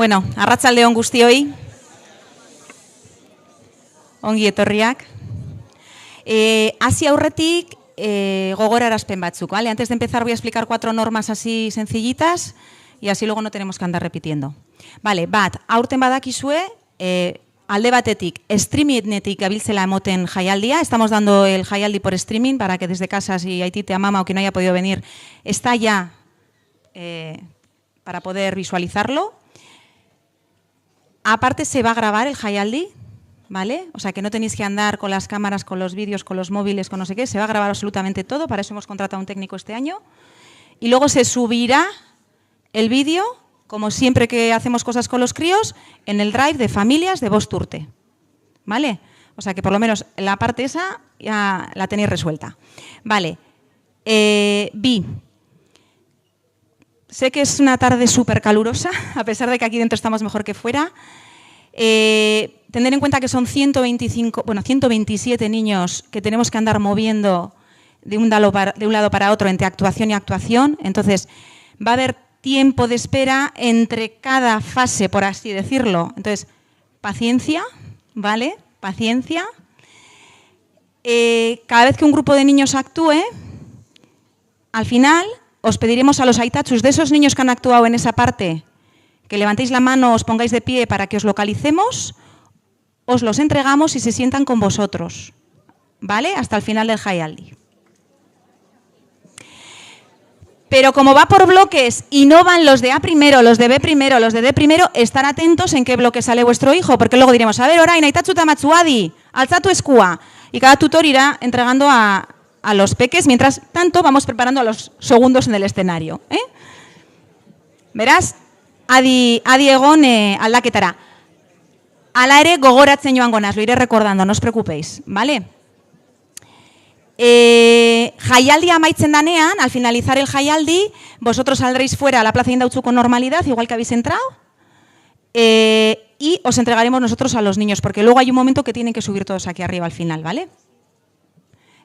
Bueno, arratsalde on guztioi. Ongi etorriak. Hasi aurretik gogorarazpen batzuk, ¿vale? Antes de empezar voy a explicar 4 normas así sencillitas y así luego no tenemos que andar repitiendo. Vale, bat, aurten badakizue, alde batetik, streamingetik gabiltzela emoten jaialdia. Estamos dando el jaialdi por streaming para que desde casa, si hay tite a mama o que no haya podido venir, está ya para poder visualizarlo. Aparte se va a grabar el jaialdi, ¿vale? O sea que no tenéis que andar con las cámaras, con los vídeos, con los móviles, con no sé qué. Se va a grabar absolutamente todo, para eso hemos contratado a un técnico este año. Y luego se subirá el vídeo, como siempre que hacemos cosas con los críos, en el drive de familias de Bosturte, ¿vale? O sea que por lo menos la parte esa ya la tenéis resuelta. Vale. Bi. Sé que es una tarde súper calurosa, a pesar de que aquí dentro estamos mejor que fuera. Tener en cuenta que son 127 niños que tenemos que andar moviendo de un lado para otro entre actuación y actuación. Entonces, va a haber tiempo de espera entre cada fase, por así decirlo. Entonces, paciencia, ¿vale? Paciencia. Cada vez que un grupo de niños actúe, al final os pediremos a los aitatsus de esos niños que han actuado en esa parte que levantéis la mano, os pongáis de pie para que os localicemos, os los entregamos y se sientan con vosotros, ¿vale? Hasta el final del jaialdi. Pero como va por bloques y no van los de A primero, los de B primero, los de D primero, estar atentos en qué bloque sale vuestro hijo, porque luego diremos, a ver, orain, aitatsu tamatsuadi, alzatu eskua, y cada tutor irá entregando a los peques, mientras tanto vamos preparando a los segundos en el escenario. Verás, adi egon aldaketara. Ala ere gogoratzen joango naz, lo iré recordando, no os preocupéis, ¿vale? Jaialdi amaitzen danean, al finalizar el jaialdi, vosotros saldréis fuera a la Plaza Indautxu con normalidad, igual que habéis entrado, y os entregaremos nosotros a los niños, porque luego hay un momento que tienen que subir todos aquí arriba al final, ¿vale?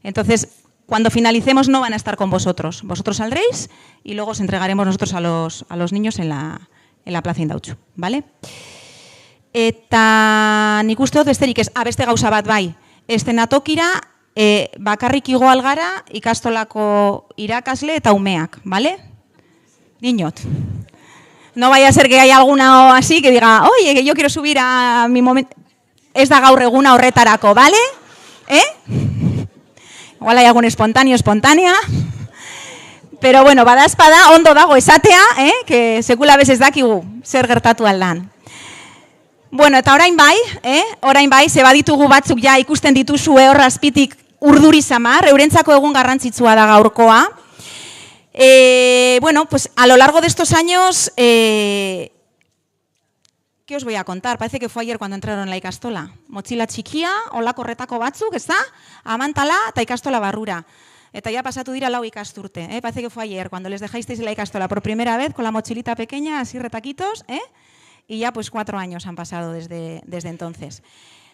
Entonces, cuando finalicemos no van a estar con vosotros. Vosotros saldréis y luego os entregaremos nosotros a los niños en la Plaza Indautxu, ¿vale? Eta nik uste dut besterik ez, beste gauza bat bai. Eszenatokira bakarrik igoal gara ikastolako irakasle eta umeak, ¿vale? Niñot. No vaya a ser que haya alguna así que diga, oye, que yo quiero subir a mi momento. Ez da gaur eguna horretarako, ¿vale? Igual hay algún espontánea. Pero bueno, badaezpada ondo dago esatea, que sekula bez ez dakigu zer gertatu aldan. Bueno, eta orain bai, ze baditugu batzuk ja ikusten dituzue hor azpitik urduri samar, eurentzako egun garrantzitsua da gaurkoa. Bueno, pues a lo largo de estos años, ¿qué os voy a contar? Parece que fue ayer cuando entraron en la ikastola. Mochila txikia, olako horretako batzuk, ez da? Amantala eta ikastola barrura. Eta ya pasatu dira 4 ikasturte. Parece que fue ayer cuando les dejasteis en la ikastola por primera vez con la mochilita pequeña, así retaquitos, y ya pues 4 años han pasado desde entonces.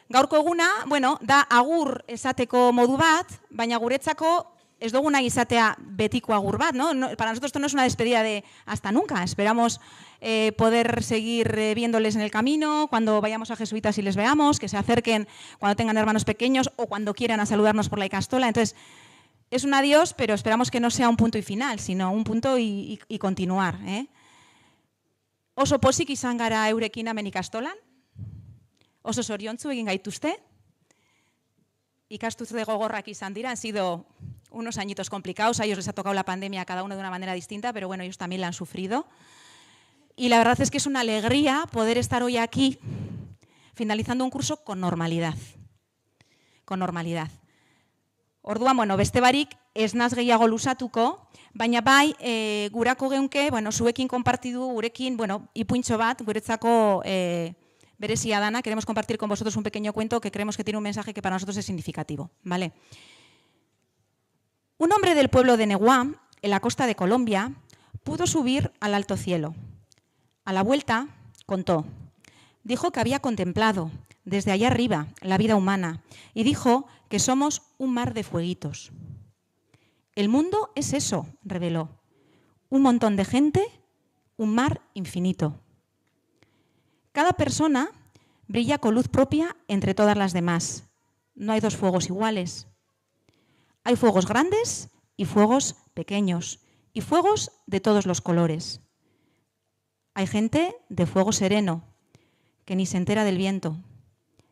Gaurko eguna, bueno, da agur esateko modu bat, baina guretzako ez dugu nahi izatea betiko agur bat, ¿no? Para nosotros esto no es una despedida de hasta nunca. Esperamos poder seguir viéndoles en el camino, cuando vayamos a Jesuitas y les veamos, que se acerquen cuando tengan hermanos pequeños o cuando quieran a saludarnos por la ikastola. Entonces, es un adiós, pero esperamos que no sea un punto y final, sino un punto y continuar. Oso pozik izan gara eurekin hemen ikastolan, oso zoriontsu egin gaituzte, ikasturte gogorrak izan dira, han sido unos añitos complicados, a ellos les ha tocado la pandemia, cada uno de una manera distinta, pero bueno, ellos también la han sufrido. Y la verdad es que es una alegría poder estar hoy aquí, finalizando un curso con normalidad. Con normalidad. Orduan, bueno, beste barik ez naz gehiago luzatuko, baina bai, gurako geunke, bueno, zuekin konpartidu, gurekin, bueno, ipuintxo bat, guretzako berezia dana, queremos compartir con vosotros un pequeño cuento que creemos que tiene un mensaje que para nosotros es significativo, ¿vale? Un hombre del pueblo de Neguá, en la costa de Colombia, pudo subir al alto cielo. A la vuelta, contó. Dijo que había contemplado desde allá arriba la vida humana y dijo que somos un mar de fueguitos. El mundo es eso, reveló. Un montón de gente, un mar infinito. Cada persona brilla con luz propia entre todas las demás. No hay dos fuegos iguales. Hay fuegos grandes y fuegos pequeños, y fuegos de todos los colores. Hay gente de fuego sereno, que ni se entera del viento,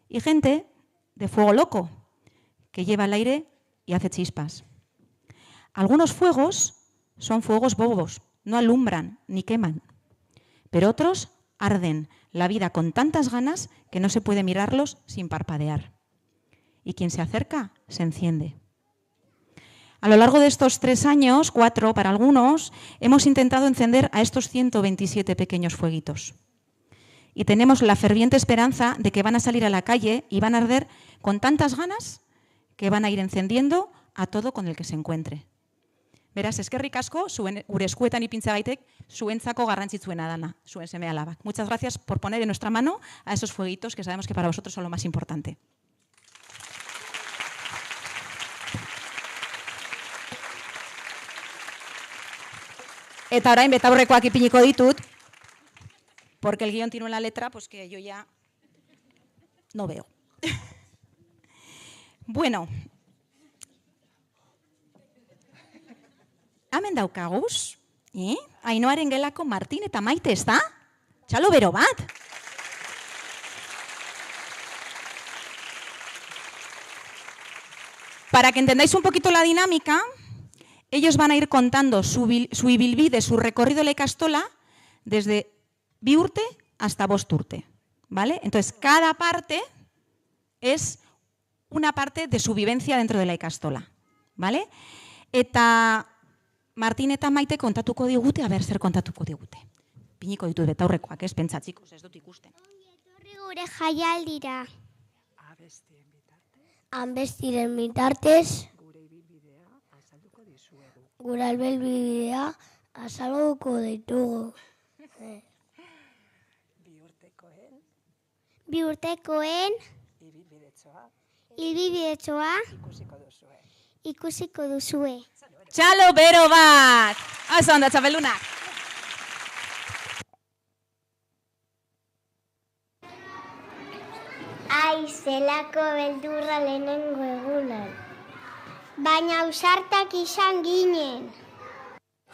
y gente de fuego loco, que lleva el aire y hace chispas. Algunos fuegos son fuegos bobos, no alumbran ni queman, pero otros arden la vida con tantas ganas que no se puede mirarlos sin parpadear. Y quien se acerca, se enciende. A lo largo de estos 3 años, 4 para algunos, hemos intentado encender a estos 127 pequeños fueguitos. Y tenemos la ferviente esperanza de que van a salir a la calle y van a arder con tantas ganas que van a ir encendiendo a todo con el que se encuentre. Beraz, eskerrik asko, gure eskuetan ipintzagaitek, zuentzako garrantzitsuena dana, zuen seme-alabak. Muchas gracias por poner en nuestra mano a esos fueguitos que sabemos que para vosotros son lo más importante. Eta orain betaurrekoak ipiniko ditut, porque el guión tiene una letra pues que yo ya no veo. Bueno, hemen daukaguz, Ainoaren gelako Martin eta Maite, ez da? Txalo bero bat. Para que entendáis un poquito la dinámica, ellos van a ir contando su ibilbide, su recorrido de la ikastola, desde bi urte hasta 5 urte, ¿vale? Entonces, cada parte es una parte de su vivencia dentro de la ikastola, ¿vale? Eta Martin eta Maite kontatuko digute, zer kontatuko digute. Piniko ditut betaurrekoak, ez pentsatzikuz, ez dut ikusten. Etorri gure jaialdira. Abestiren bitartez. Gure albelbidea azalduko ditugu. Bi urtekoen ibilbidetxoa ikusiko duzue. Txalo bero bat! Oso ondo, txapelunak! Ai, zelako beldurra lehenengo egunan. Baina ausartak izan ginen.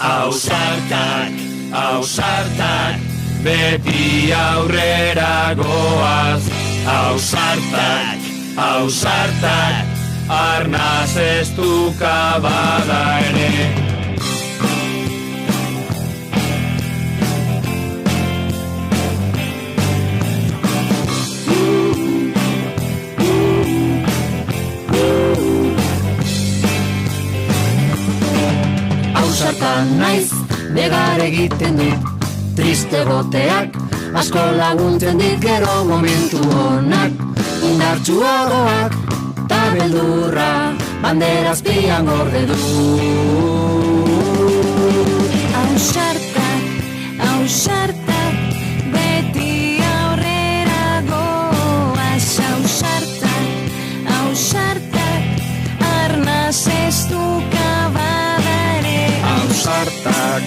Ausartak, ausartak, beti aurrera goaz. Ausartak, ausartak, arnaz ez duka bada ere. Ausartan naiz, negar egiten dut, triste goteak, asko laguntzen dit gero momentu honak, indartsuagoak, ta beldurra, banderaz pian gorde du. Ausartak, ausartak, beti aurrera goaz. Ausartak, ausartak, arnaz ez duka bada ere. Ausartak,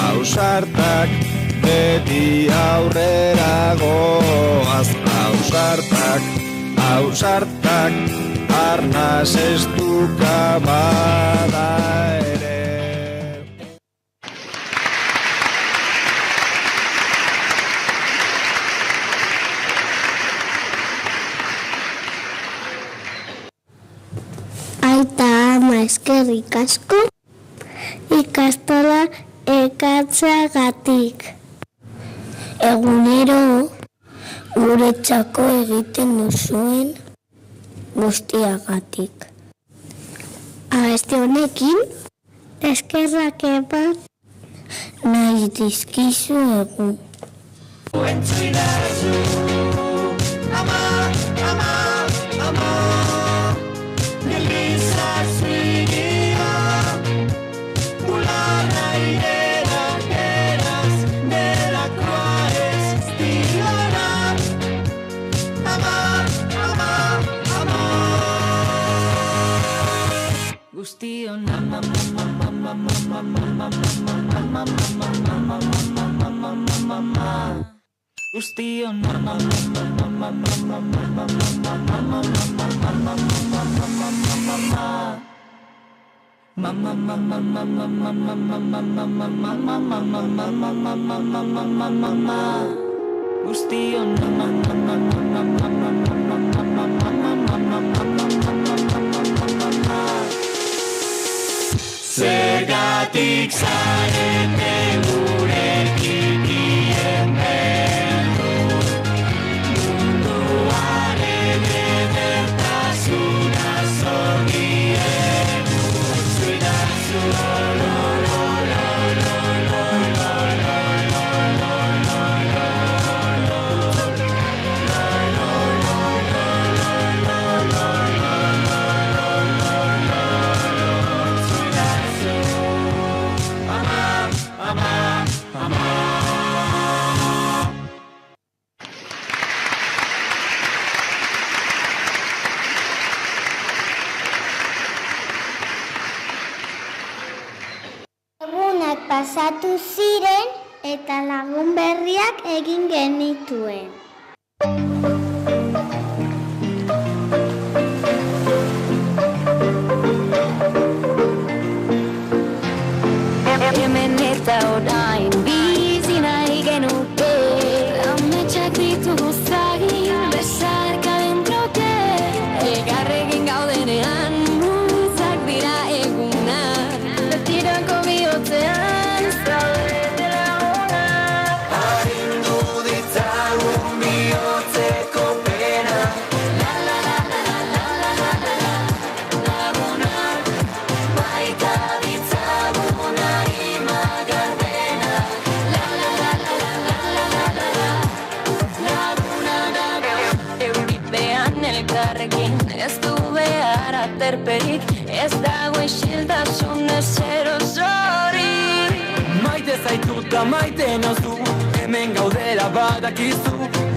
ausartak, beti aurrera goaz. Ausartak, ausartak, arnaz ez duka bada ere. Aita ama eskerrik asko, ikastola ekatzeagatik. Egunero guretzako egiten duzuen guztiagatik. Abesti honekin, eskerrak eman nahi dizkizu egun. Guztion Guztion Guztion Zergatik zarete gurekin munduaren edertasuna zorgien zuidazu Egunak pasatu ziren eta lagun berriak egin genituen. Hemen eta orain bizi nahi genuke Ametsak ditugu zagin besarka dentroke Egarregin gaudenean muzak dira egunak Betirako bihotzean zaudete lagunak Arindu ditzagun bihotzeko pena La la la la la la la la la lagunak Baita ditzagun arima gardena La la la la la la la la la lagunak Euripean elkarrekin ez du behar aterperik Ez dago isiltasun ezer osorik Maite zaituta maite nauzu hemen gaudela badakizu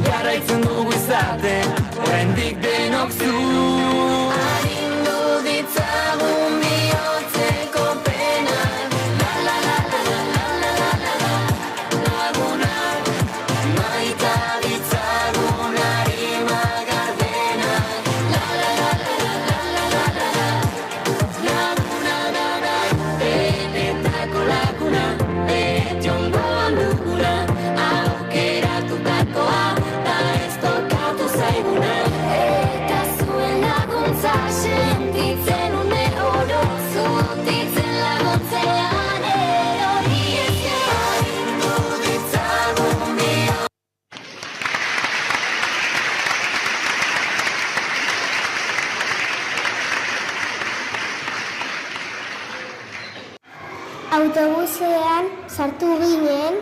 jarraitzen dugu izaten oraindik denok zu Arindu ditzagun bihotzeko pena La la la la la la la la la lagunak Maita ditzagun arima gardena La la la la la la la la lagunak Benetako laguna betion goan duguna Aukeratutakoa da ez tokatu zaiguna Eta zuen laguntza sentitzen une oro Zutitzen laguntzean erori ezken Arindu ditzagun bihotz Autobusean sartu ginen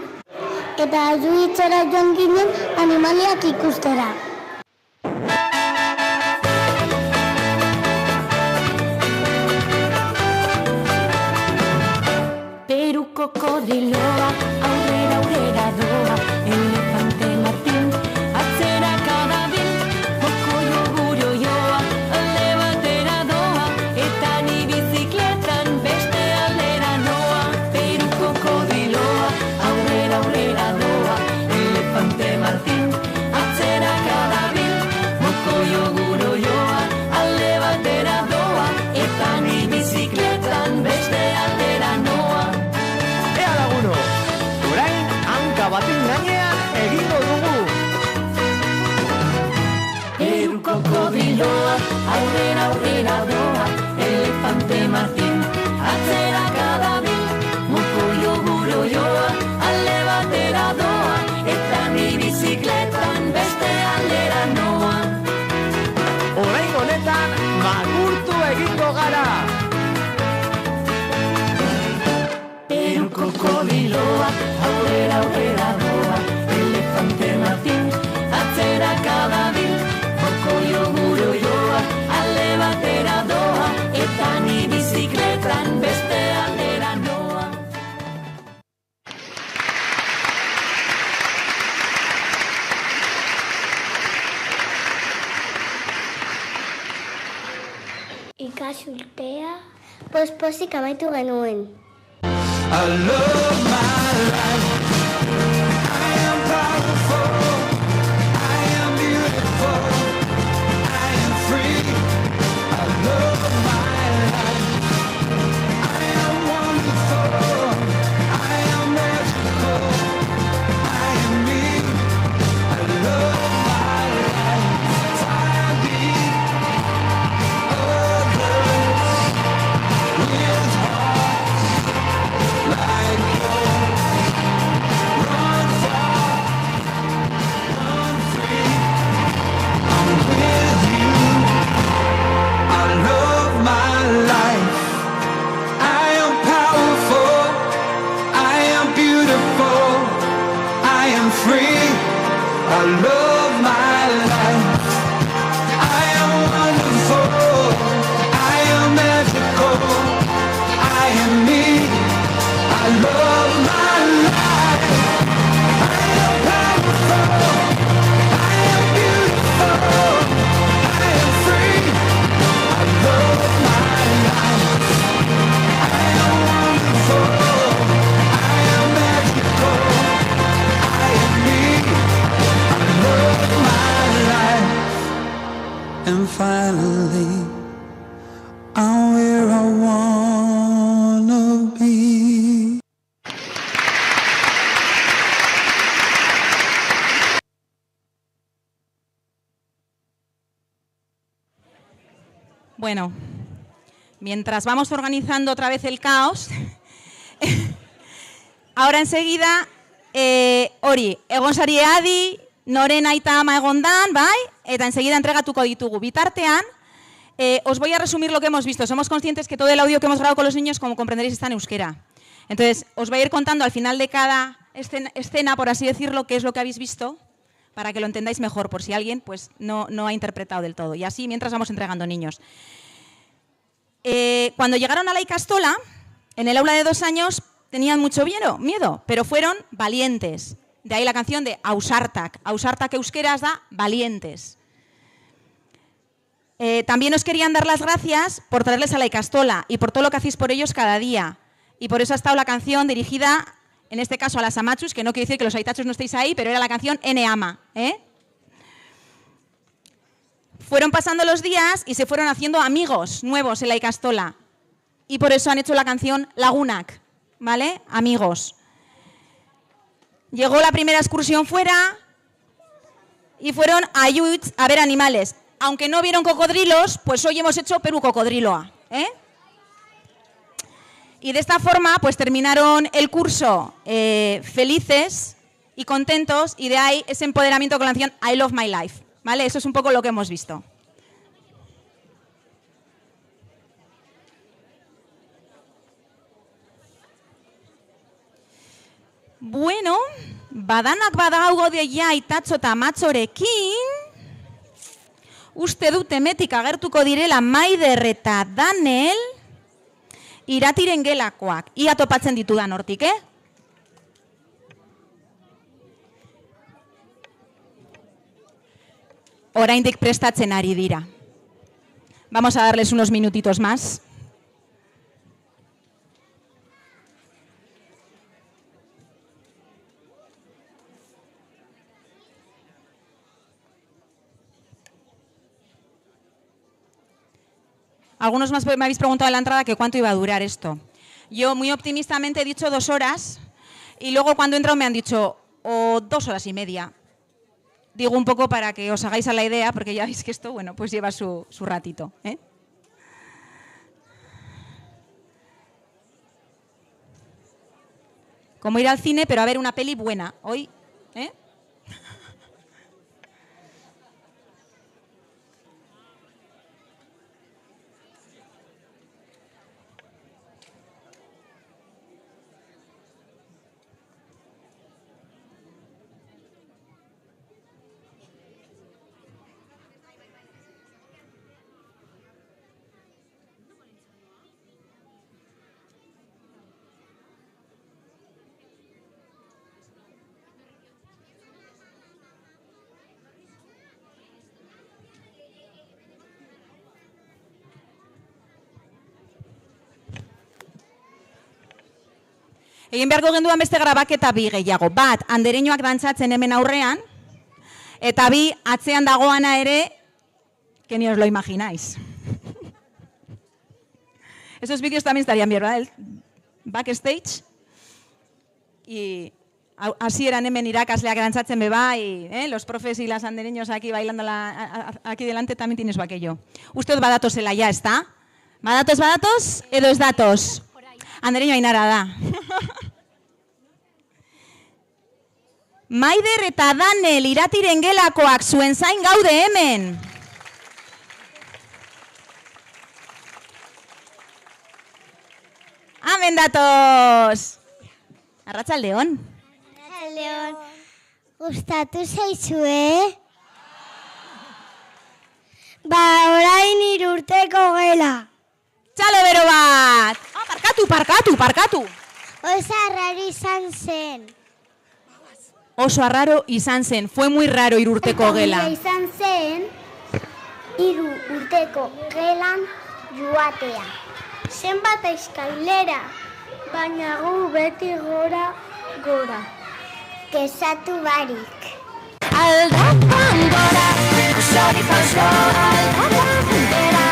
eta Alduitzara joan ginen animaliak ikustera. Peru kokodiloa aurrera aurrera doa Elefante Martin atzera kadabil Mokoio gurioioa alde batera doa Eta ni bizikletan beste aldera noa Peru kokodiloa aurrera aurrera doa Elefante Martin atzera kadabil Mokoio gurioioa alde batera doa Eta ni bizikletan beste aldera noa Ea laguno, orain hanka baten gainean egingo dugu Peru kokodiloa aurrera aurrera doa Elefante Martin atzera kadabil Mokoio gurioioa alde batera doa Eta ni bizikletan beste aldera noa Orain honetan makurtu egingo gara Peru kokodiloa aurrera aurrera doa Elefante Martin atzera kadabil Mokoio gurioioa alde batera doa Eta ni bizikletan beste aldera noa Ikasultea pospozik amaitu genuen. I love my life I am powerful finally I'm where I wanna be. Bueno, mientras vamos organizando otra vez el caos, ahora enseguida, hori, egon sari adi, noren aita ama egondan, bai? Eta enseguida entregatuko ditugu. Bitartean, os voy a resumir lo que hemos visto. Somos conscientes que todo el audio que hemos grabado con los niños, como comprenderéis, está en euskera. Entonces, os voy a ir contando al final de cada escena, por así decirlo, qué es lo que habéis visto, para que lo entendáis mejor, por si alguien pues, no ha interpretado del todo. Y así, mientras vamos entregando niños. Cuando llegaron a la ikastola, en el aula de 2 años, tenían mucho miedo, pero fueron valientes. De ahí la canción de Ausartak. Ausartak euskeraz da valientes. También os querían dar las gracias por traerles a la ikastola y por todo lo que hacéis por ellos cada día. Y por eso ha estado la canción dirigida, en este caso a las amachus, que no quiere decir que los aitachus no estéis ahí, pero era la canción Ene Ama. Fueron pasando los días y se fueron haciendo amigos nuevos en la ikastola. Y por eso han hecho la canción Lagunak, ¿vale? Amigos. Llegó la primera excursión fuera y fueron a Ayutz a ver animales. Aunque no vieron cocodrilos, pues hoy hemos hecho Perú Cocodriloa. Y de esta forma, pues terminaron el curso felices y contentos, y de ahí ese empoderamiento con la canción I Love My Life. ¿Vale? Eso es un poco lo que hemos visto. Bueno, badanak badaugo deia aitatxo eta amatxorekin, uste dut hemetik agertuko direla Maider eta Danel, iratiren gelakoak. Ia topatzen ditudan hortik, Oraindik prestatzen ari dira. Vamos a darles unos minutitos más. Algunos más me habéis preguntado en la entrada que cuánto iba a durar esto. Yo muy optimistamente he dicho 2 horas y luego cuando he entrado me han dicho 2 horas y media. Digo un poco para que os hagáis a la idea, porque ya veis que esto, bueno, pues lleva su ratito. Como ir al cine, pero a ver una peli buena. Hoy, egin beharko genduan beste grabaketa 2 gehiago. Bat, andereñoak dantzatzen hemen aurrean, eta 2, atzean dagoana ere, que ni os lo imagináis. Esos vídeos también estarían bien, ¿verdad? El backstage. Y así eran hemen irakasleak dantzatzen beba, y los profes y las andereños aquí bailando aquí delante también tienes aquello. Usted badatosela ya, ¿está? Badatos, edo ez datos. Andereño Ainara da. Maider eta Danel iratiren gelakoak zuen zain gaude hemen. Hemen datoz. Arratsaldeon. Arratsaldeon. Gustatu zaizue? Ba, orain 3 urteko gela. Txalo bero bat. Parkatu. Oso arraro izan zen. Oso arraro izan zen. Fue muy raro 3 urteko gela. Eta izan zen 3 urteko gelan joatea. Zenbat eskailera, baina gu beti gora. Kesatu barik. Aldapan gora, zori paso aldapan gora.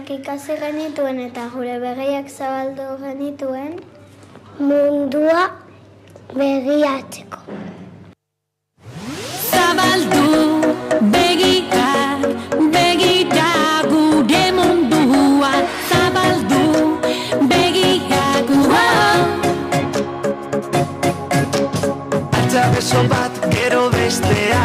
Gauzak ikasi genituen eta gure begiak zabaldu genituen mundua begiatzeko. Zabaldu begiak, begira gure mundua. Zabaldu begiak, Artza beso bat gero bestea,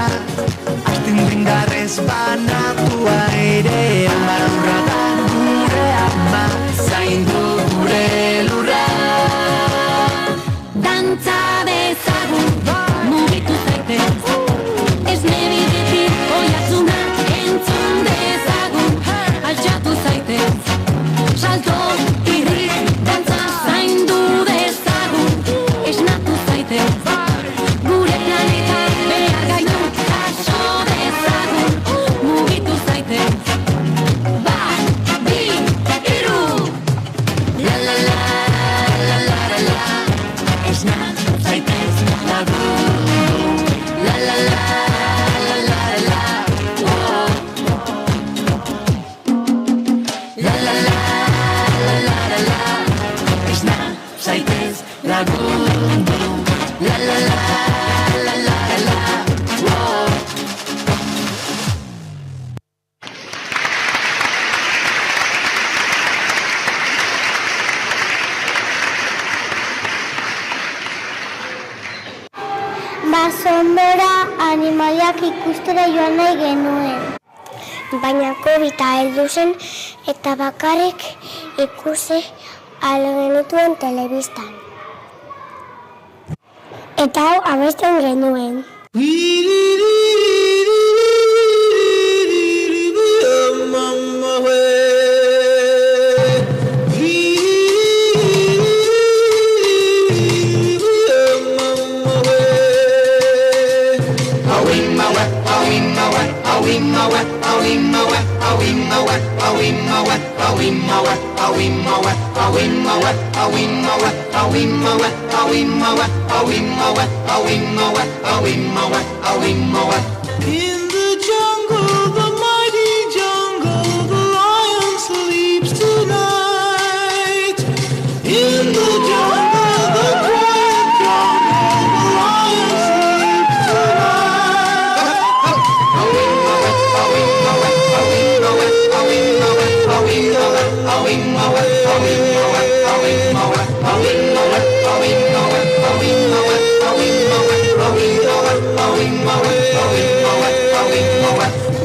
astin dengarrez banatua ere. Ama lurra da gure ama, zaindu gure lurra. dantza dezagun, mugitu zaitez. Esne bidetik oihartzuna entzun dezagun, altxatu zaitez. Salto, irri, dantza zaindu dezagun, esnatu zaitez. Gure planeta behar gaitu jaso dezagun, mugitu zaitez. Bat, bi, hiru. La la la, la la la la. Esnatu zaitez lagundu. La la la, la la la. Oh. La la la, la la la. Esnatu zaitez lagundu. La la la, la la la. Oh. Basondora animaliak ikustera joan nahi genuen. Baina COVID-a heldu zen eta bakarrik ikusi ahal genituen telebistan. Eta hau abesten genuen. In the jungle, the mighty jungle, the lion sleeps tonight. In the jungle, the quiet jungle, the lion sleeps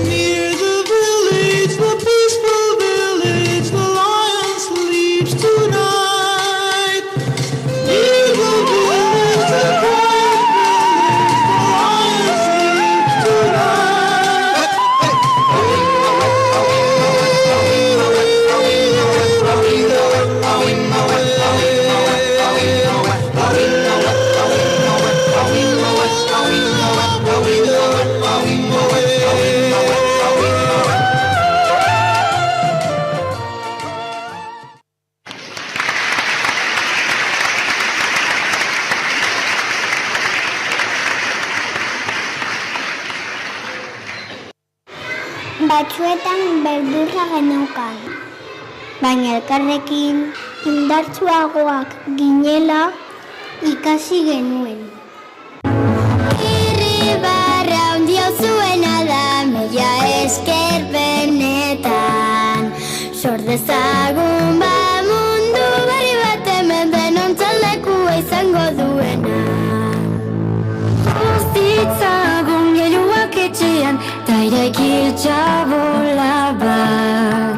Near the village, the peaceful village, the lion sleeps tonight. Near the village, the quiet village, the lion sleeps Batzuetan beldurra geneukan, baina elkarrekin indartsuagoak ginela ikasi genuen. Irribarra handia zuena da, mila esker benetan. Sor dezagun ba mundu berri bat hemen denontzat lekua izango duena. Guztitzagun gehiuak etxean, ta iraiki txabola bat.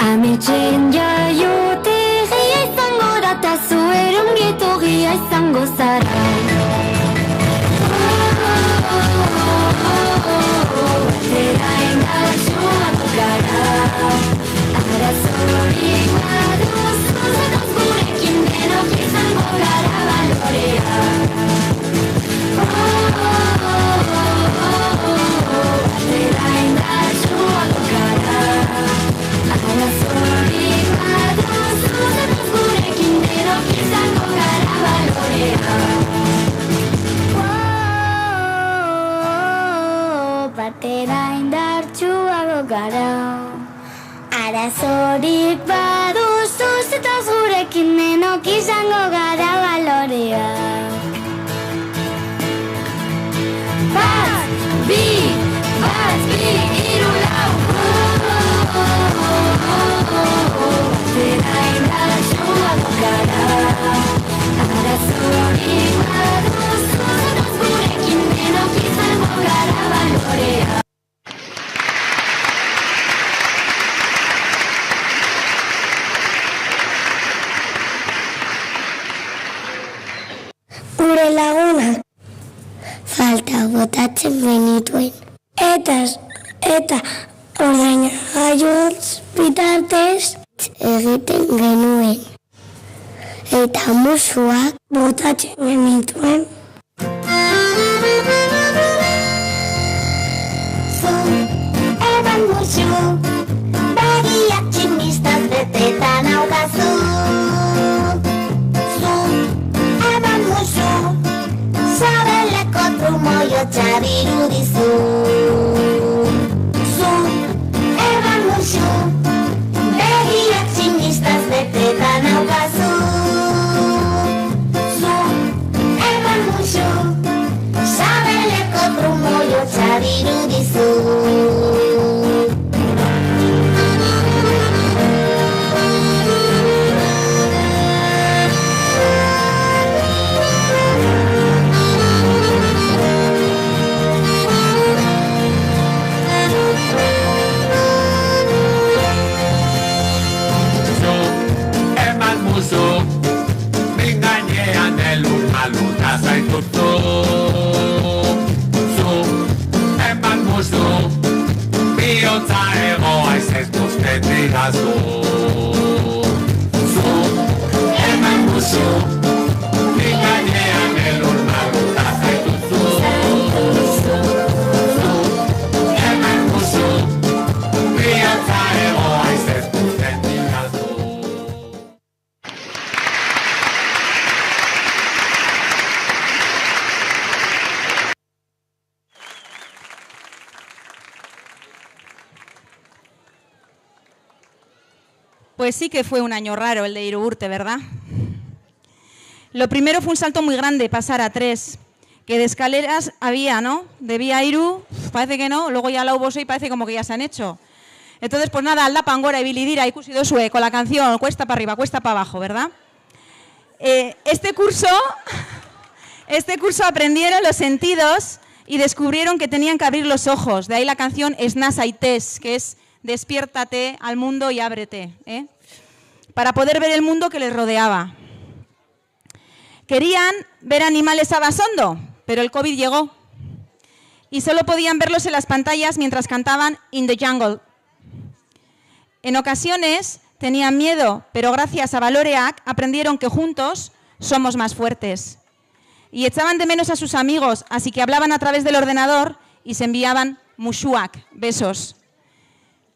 Ametxen jaiotegia izango da, ta zueron getogia izango zara. Atera indartsuak gara, arazorik baduzu, zatoz gurekin denok izango gara balorea. Atera indartsuak gara, arazorik baduzu, zatoz gurekin denok izango gara balorea. Batera indartsuago gara, Arazorik baduzu eta zurekin denok izango gara balorea. Bat, bi, hiru, lau. Batera indartsuak gara. Arazorik baduzu eta zurekin denok izango gara balorea. Gure lagunak falta botatzen genituen. Eta ordaina gaiuz bitartez egiten genuen. Eta musuak botatzen genituen. Zu, eman musu, begiak tximistaz beteta naukazu. Zu, eman musu, sabeleko trumoio txabiru dizu. Zu, eman musu, begiak tximistaz beteta naukazu. Zu, eman musu, sabeleko trumoio txabiru dizu. Min gainean elur maluta zaituzu. Zu, eman musu, bihotza egoa izeztuzten digazu. Zu, eman musu, min gainean elur maluta zaituzu. Zu, eman musu, bihotza egoa izeztuzten digazu. Pues sí que fue un año raro el de Irurte, ¿verdad? Lo primero fue un salto muy grande, pasar a 3, que de escaleras había, ¿no? De Vía Iru, parece que no, luego ya la hubo 6, parece como que ya se han hecho. Entonces, pues nada, aldapan gora ibilidira ikusi duzue con la canción cuesta para arriba, cuesta para abajo, ¿verdad? Este curso aprendieron los sentidos y descubrieron que tenían que abrir los ojos. De ahí la canción Esnasaites, que es despiértate al mundo y ábrete, ¿eh? Para poder ver el mundo que les rodeaba. Querían ver animales a Basondo, pero el COVID llegó y solo podían verlos en las pantallas mientras cantaban In the Jungle. En ocasiones tenían miedo, pero gracias a Baloreak aprendieron que juntos somos más fuertes. Y echaban de menos a sus amigos, así que hablaban a través del ordenador y se enviaban musuak, besos.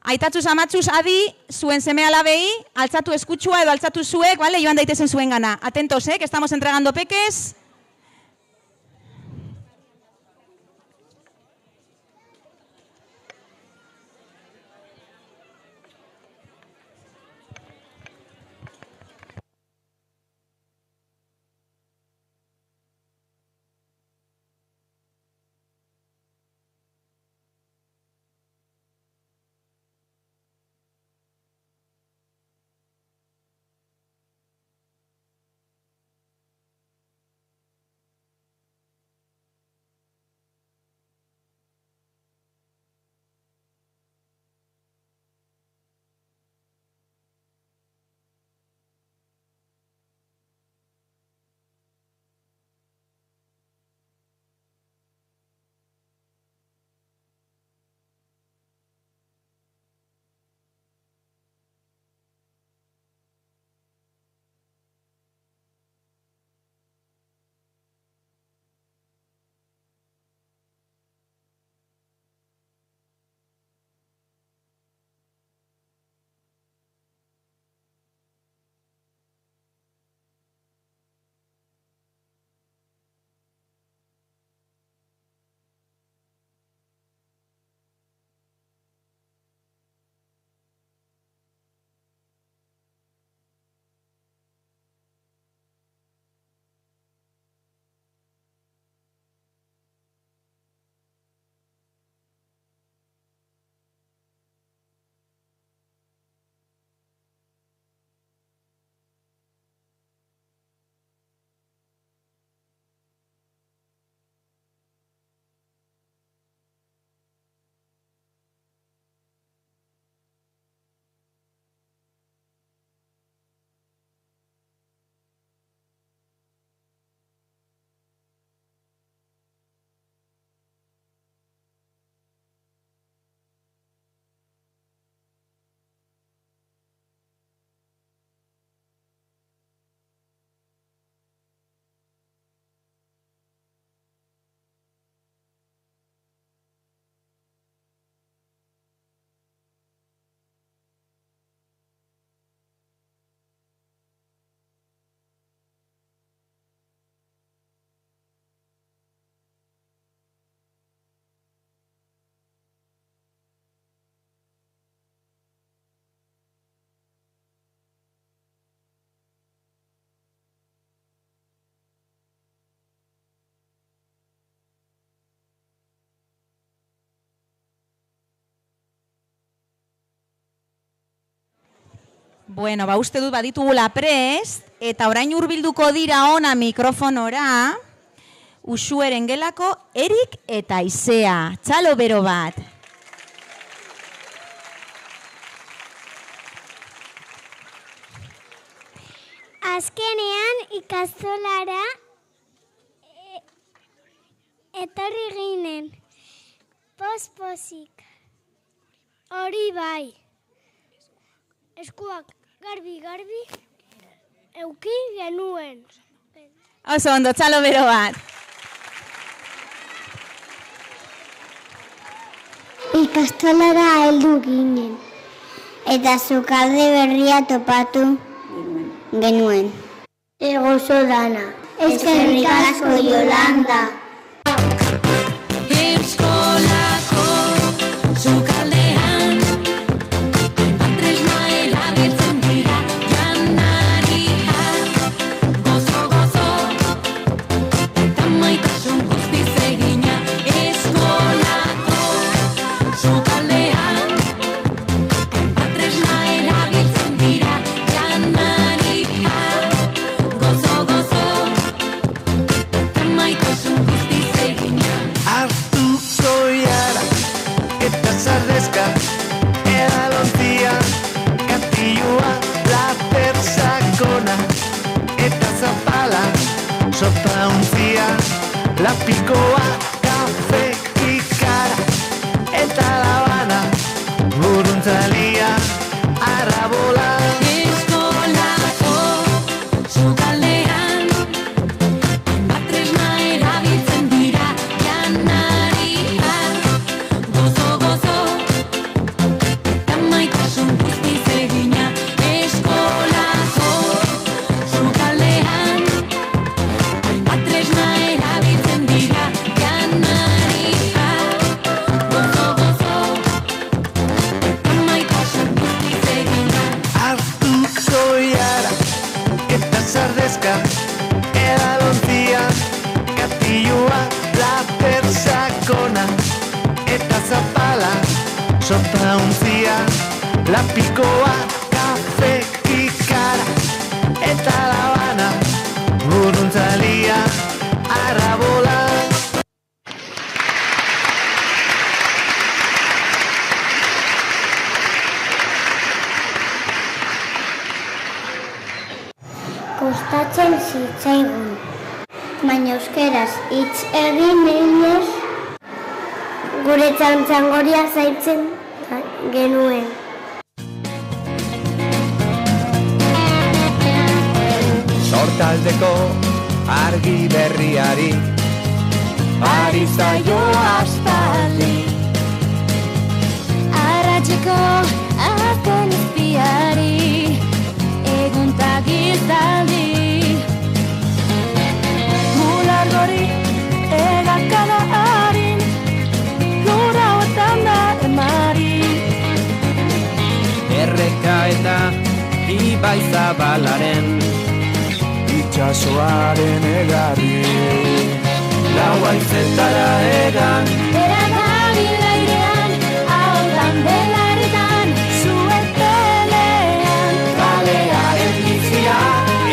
Aitatuz amatuz adi, zuen seme alabei, altzatu eskutsua edo altzatu zuek, vale? Joan daitezen zuen gana. Atentos, que estamos entregando peques. Bueno, uste dut baditugula prest, eta orain hurbilduko dira ona mikrofonora, Uxueren gelako Erik eta Aizea. Txalo bero bat. Azkenean ikastolara etorri ginen. Pospozik. Hori bai. Eskuak garbi euki genuen. Oso ondo, txalo bero bat. Ikastolara heldu ginen. Eta sukalde berria topatu genuen. Egozo dana. Eskerrik asko, Yolanda. Euskolako sukaldean tresna erabiltzen dira janaria. Gozo, eta maitasun guztiz egina. Eskolako sukaldean tresna erabiltzen dira janaria. Gozo, eta maitasun guztiz egina. Hartuko jara eta sardezka edalontzia, katilua, laper sakona eta zapala, sopa untzia, lapikoa, kafe ikara eta labana, buruntzalia, arrabola. Eskolako sukaldean tresna erabiltzen dira janaria. Gozo, eta maitasun guztiz egina. Eskolako sukaldean tresna erabiltzen dira janaria. Gozo, eta maitasun guztiz egina. Hartuko jara eta sardezka edalontzia, katilua, laper sakona eta zapala, sopa untzia, lapikoa, kafe ikara eta labana, buruntzalia, arrabola. Kostatzen zitzaigun. Baina euskeraz hitz egin eginez, gure txantxangoria zaitzen genuen. Sortaldeko argi berriari, ari zaio astaldi. Arratxeko azken izpiari, eguntak izaldi. Mular gori, egakada harin, lura otan da emari. Erreka eta ibai zabalaren, itxasoaren egarri. Lau haizetara egan, Eragabil airean, ahotan belarretan, zuetelean. kalearen bizia,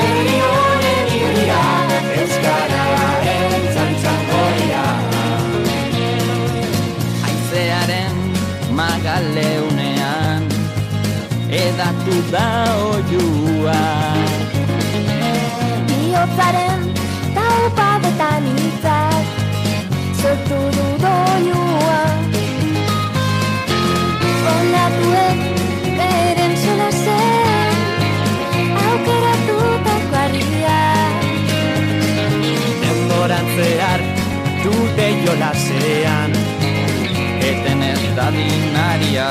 herri honen iria, euskararen txantxangoria. Haizearen magaleunean, edatu da oiua. Bihotzaren taupadetan hitzak, sortu du doinua. Ondatuek beren solasean, aukeratutako harria. Denboran zehar dute jolasean, eten ez da dinaria.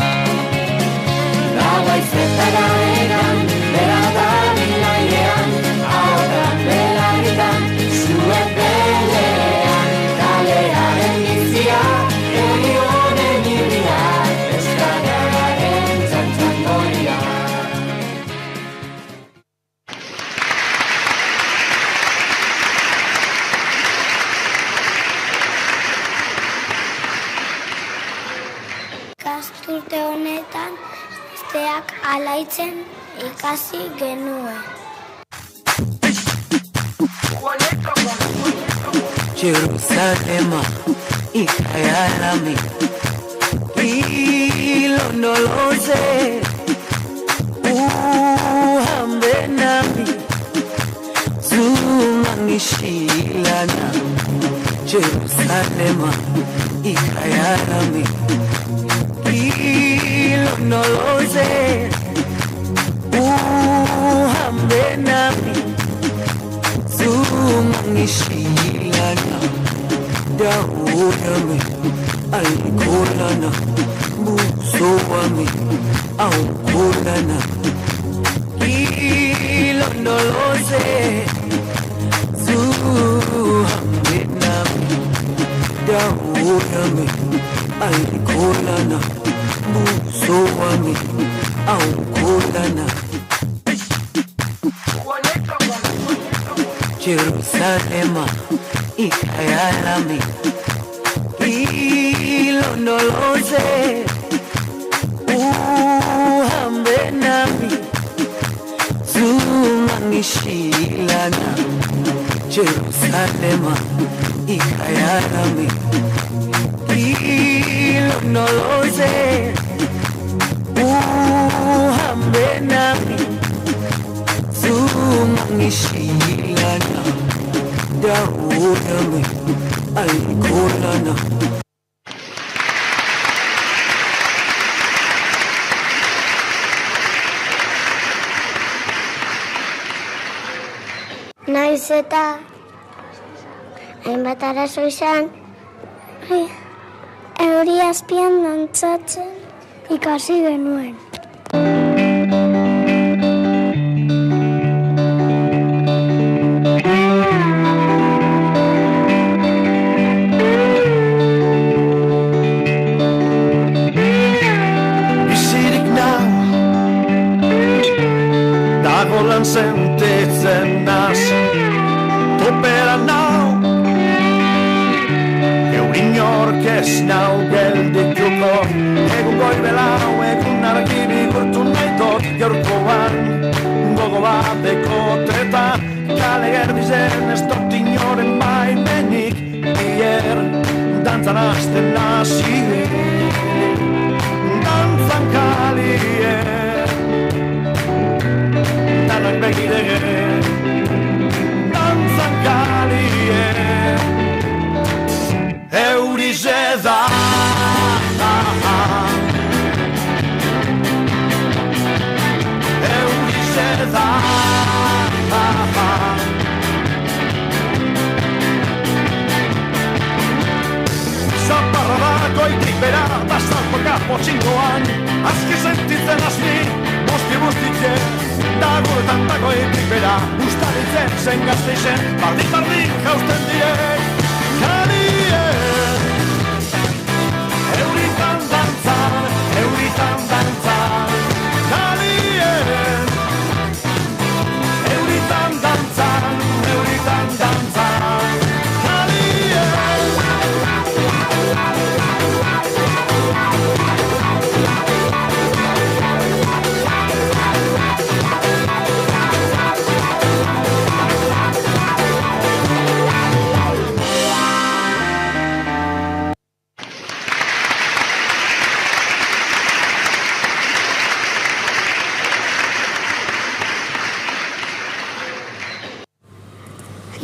Lau haizetara egan, bera da bilailean, ahotan belarritan, zuek belean, kalearen bizia, herri honen iria, euskararen txantxangoria. Ikasturte honetan, besteak alaitzen ikasi genuen. Jerusalema ikayalami ilondoloze uhambe nami zungangishilana Jerusalema ikayalami ilondoloze uhambe nami zungangishilana dawo yami ayikholana buso wami awukholana ilondoloze zuhambe nami dawo yami ayikholana buso wami awukholana Jerusalema ikayalami ilondoloze uhambe nami zungangishilana Jerusalema ikayalami ilondoloze uhambe nami zungangishilana dawo yami ayikholana Naiz eta hainbat arazo izan, euri azpian dantzatzen ikasi genuen. Sentitzen naz topera nau eurin orkez nau geldituko egun goibelau egun argi gurtu nahi dut gaurkoan gogo bateko treta kale gerdizen ez dut inoren baimenik bier dantzan hasten nazi dantzan kalien danak begirege dantzan kalien eurize da eurize da zaparra da goitik bera da zanpoka potxingoan azki sentitzen azni busti-bustitxe dagoetan dagoetik bera ustaritzen zen gazteizen bardin jausten direk kalien euritan dantzan kalien euritan dantzan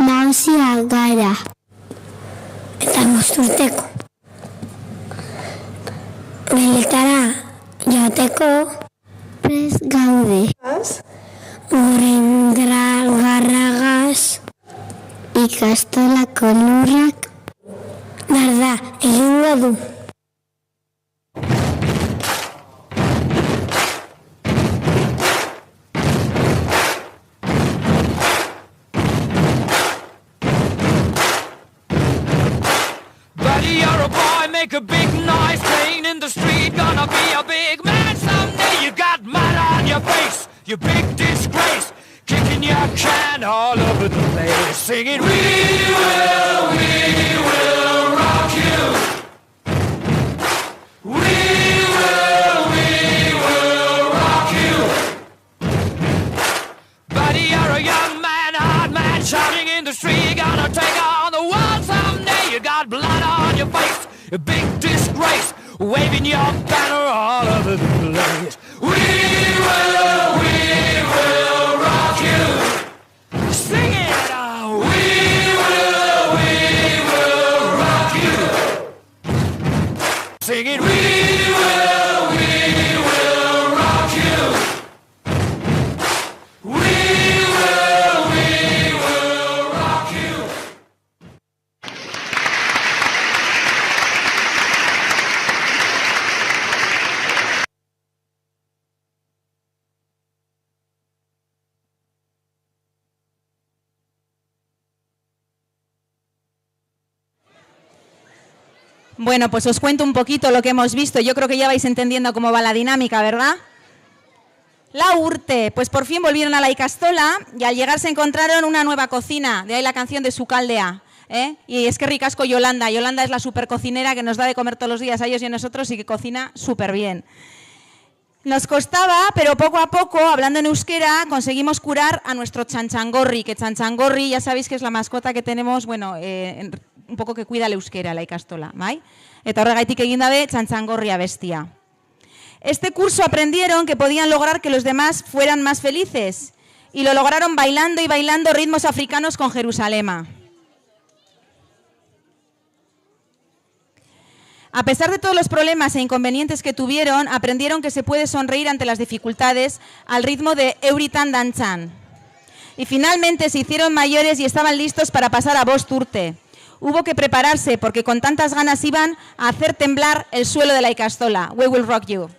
Nauzia gara eta mozturteko geletara joateko prest gaude urrendra garragaz ikastolako lurrak darda egingo du. Make a big noise playing in the street, gonna be a big man someday. You got mud on your face, you big disgrace, kicking your can all over the place, singing we will rock you. We will rock you. take on the world someday. You got blood on your face, a big disgrace, waving your banner all over the place. We will rock you. Sing it out. We will rock you. Sing it. We will rock you. We will rock you. Bueno, pues os cuento un poquito lo que hemos visto. Yo creo que ya vais entendiendo cómo va la dinámica, ¿verdad? La Urte, pues por fin volvieron a la Ikastola y al llegar se encontraron una nueva cocina, de ahí la canción de Sukaldea. Y es que ricasco Yolanda. Yolanda es la super cocinera que nos da de comer todos los días a ellos y a nosotros y que cocina súper bien. Nos costaba, pero poco a poco, hablando en euskera, conseguimos curar a nuestro Txantxangorri, que Txantxangorri ya sabéis que es la mascota que tenemos, bueno, un poco que cuida el euskera, la Ikastola, bai? Eta horregaitik egin dabe Txantxangorria bestia. Este curso aprendieron que podían lograr que los demás fueran más felices y lo lograron bailando y bailando ritmos africanos con Jerusalema. A pesar de todos los problemas e inconvenientes que tuvieron, aprendieron que se puede sonreír ante las dificultades al ritmo de Euritan Danchan. Y finalmente se hicieron mayores y estaban listos para pasar a Bost Urte. Hubo que prepararse porque con tantas ganas iban a hacer temblar el suelo de la Ikastola. We will rock you.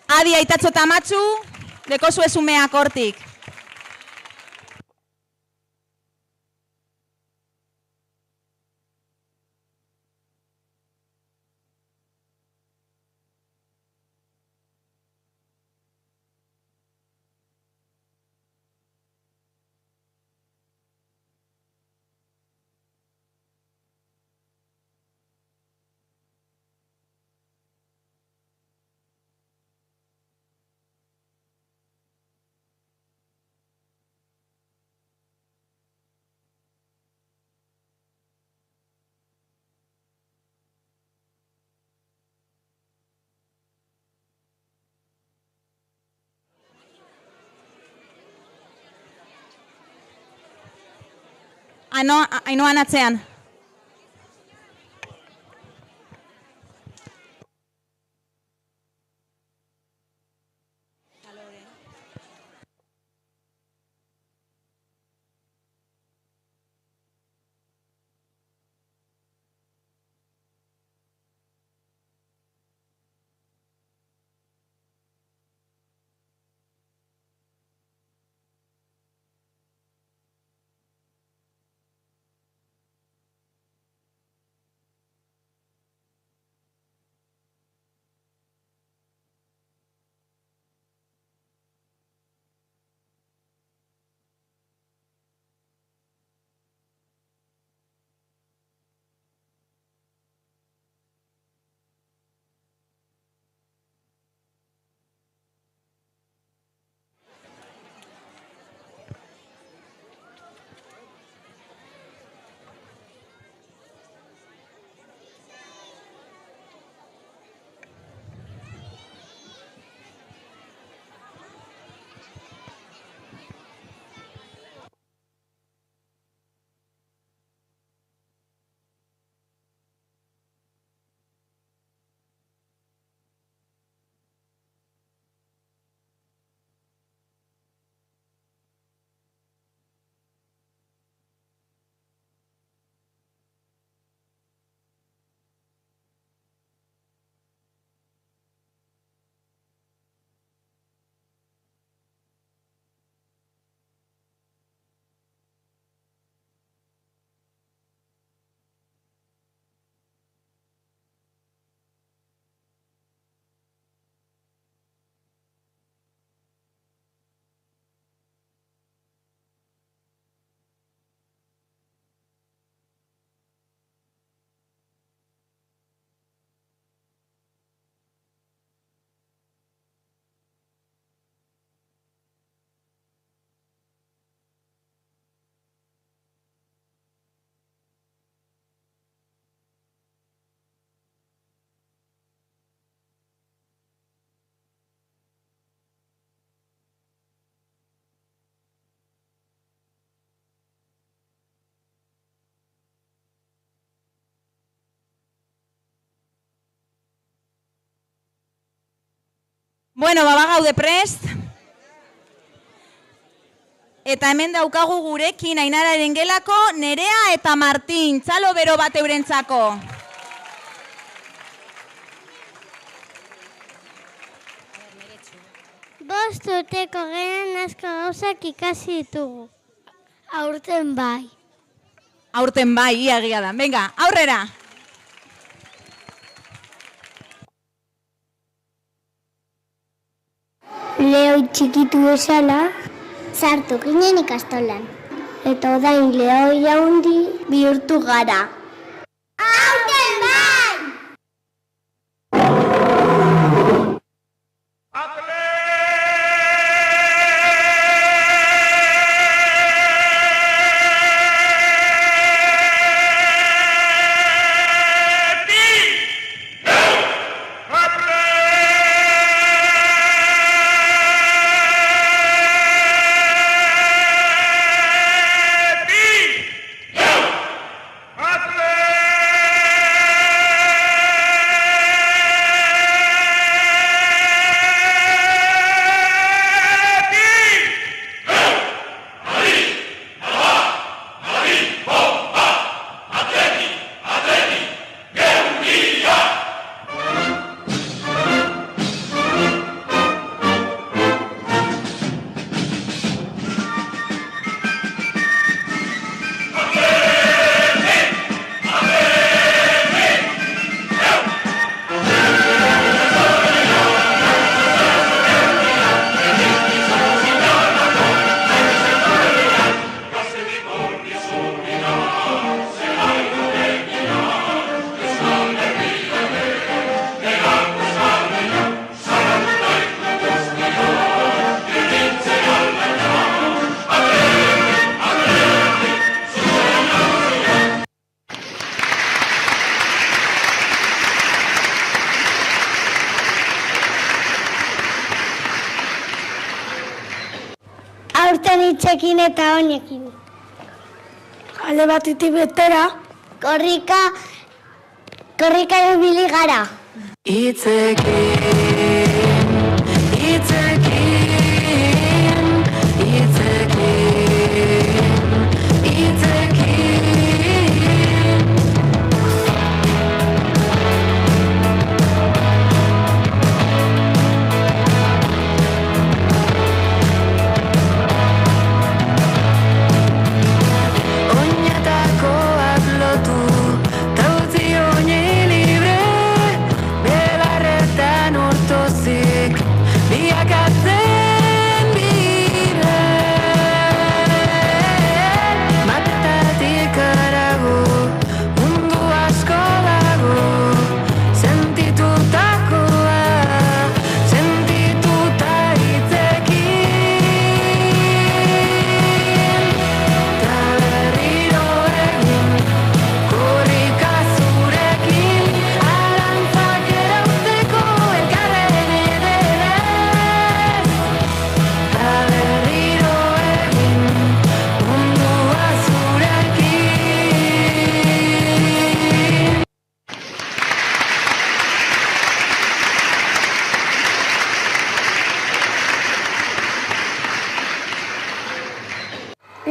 Adi aitatxo tamatxu, dekozu esumea kortik. Ainhoan atzean. Bueno, bagaude prest. Eta hemen daukagu gurekin Ainararen gelako Nerea eta Martin. Txalo bero bat eurentzako. Bost urteko geren asko gauzak ikasi ditugu. Aurten bai. Aurten bai, ia egia da. Venga, aurrera. Lehoi txikitu esala, sartu ginen ikastolan. Eta orain lehoi handi bihurtu gara. Aurten bai! Aurten hitzekin eta honekin. Ale batetik betera. Korrika ibili gara.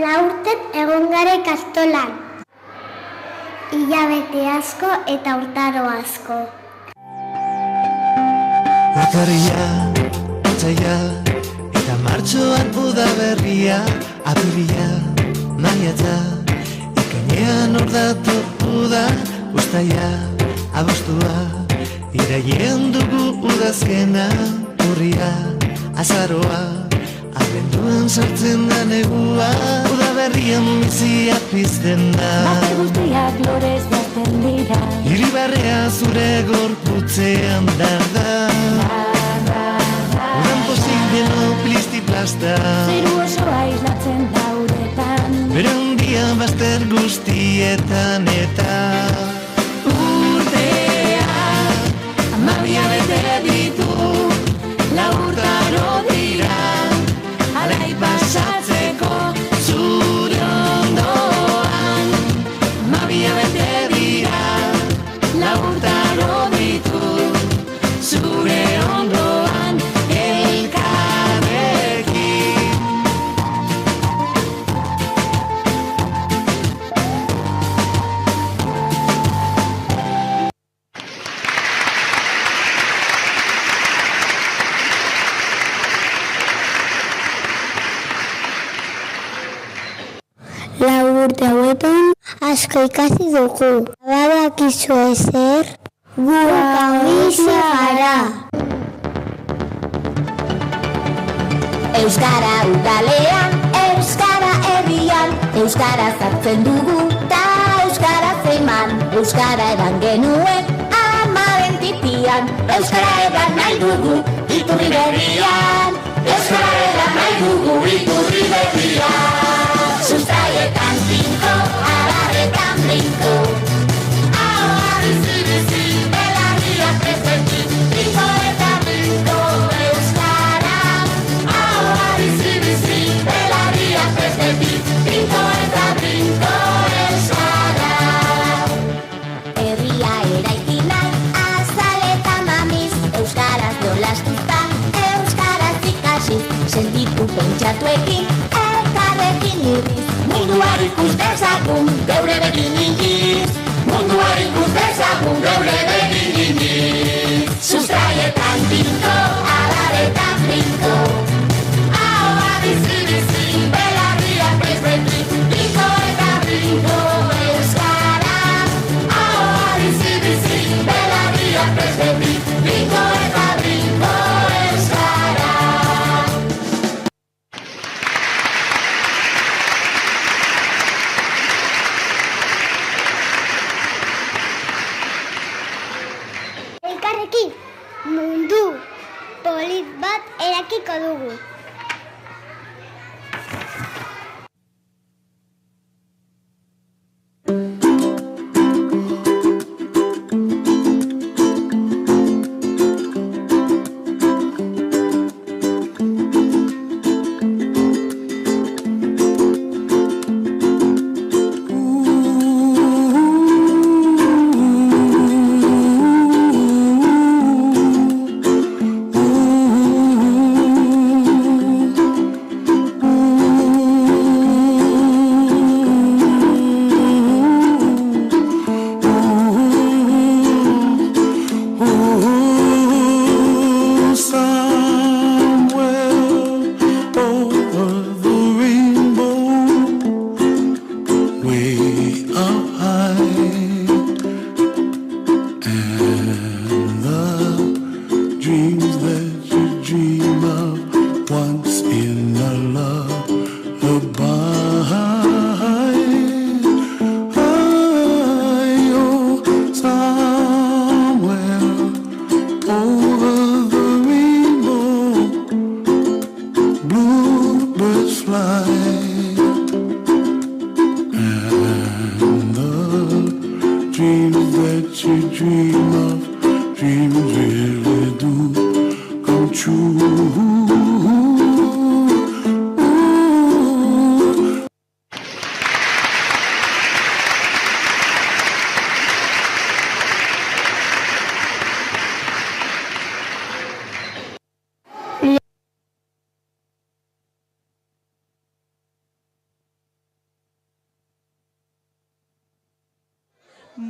Laurten egon gara ikastolan. Hilabete asko eta urtaro asko. Urtarria, otsaila, eta martxoan udaberria, apiria, maiatza, ekainean ordatu uda, uztaila, abostua, irailean dugu udazkena, urria, azaroa, abenduan sartzen da negua, udaberrian bizia pizten da. Bate guztiak lorez jazten dira. Iribarrea zure gorputzean darda. Udan pozik deno plisti-plasta. Zeru osoa islatzen da uretan. Bere handia bazter guztietan eta urtea, amabia bete ditu, lau urtaro dira. Alai pasatzeko zure ondoan, amabia bete dira, lau urtaro ditu, zure ondoan, hauetan asko ikasi dugu. Badakizu ezer, gu hauixe gara. Euskara udalean, euskara herrian, euskara zartzen dugu, ta euskara zeiman, euskara edan genuen, amaren titian, euskara edan nahi dugu, iturri berrian, euskara edan nahi dugu, iturri berrian. Sustraietan tinko, abarretan brinko, ahoa bizi-bizi, belarriak presenti, tinko eta brinko, euskara. Bizi-bizi, belarriak presenti, brinko eta brinko euskara. Herria eraiki nahi, azaleta mamiz, euskaraz jolastuta, euskaraz ikasiz, sentitu pentsatuekin, elkarrekin irriz. Munduari ikus dezagun, geure begin iniz, munduari ikus dezagun, geure begin iniz. Sustraietan brinko, abarretan brinko, bizi-bizi, belarriak presenti, brinko eta brinko euskara. Ahoa bizi-bizi, belarriak presenti, brinko eta brinko euskara. Elkarrekin mundu polit bat erakiko dugu.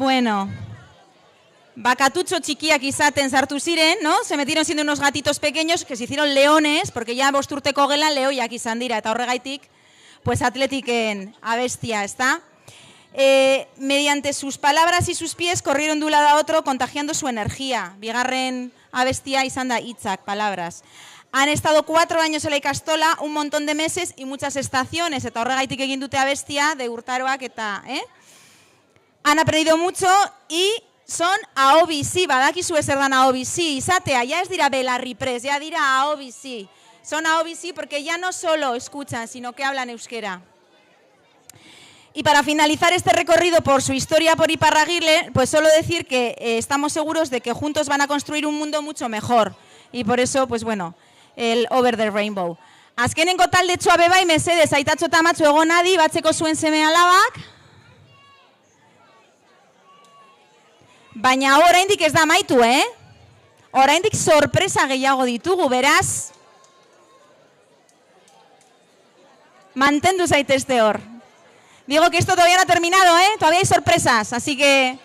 Bueno, bakatutxo txikiak izaten sartu ziren, ¿no? Se metieron siendo unos gatitos pequeños que se hicieron leones, porque ya bosturteko gelan lehoiak izan dira, eta horregaitik, pues atletiken abestia, ¿está? Mediante sus palabras y sus pies corrieron de un lado a otro contagiando su energía. Bigarren abestia izan da hitzak, palabras. Han estado 4 años en la ikastola, un montón de meses y muchas estaciones, eta horregaitik egin dute abestia de urtaroak eta, Han aprendido mucho y son AOBC, badakizu ezer dan AOBC, izatea, ya ez dira belarripres, ya dira AOBC. Son AOBC porque ya no solo escuchan, sino que hablan euskera. Y para finalizar este recorrido por su historia por Iparraguirre, pues solo decir que estamos seguros de que juntos van a construir un mundo mucho mejor. Y por eso, pues bueno, el Over the Rainbow. Azkenengo taldetxoa bebai mesedez, aitatxo eta amatxo egon adi, batzeko zuen seme alabak. Baina oraindik ez da amaitu, Oraindik sorpresa gehiago ditugu, beraz. Mantendu zaitezte hor. Digo que esto todavía no ha terminado, Todavía hay sorpresas, así que...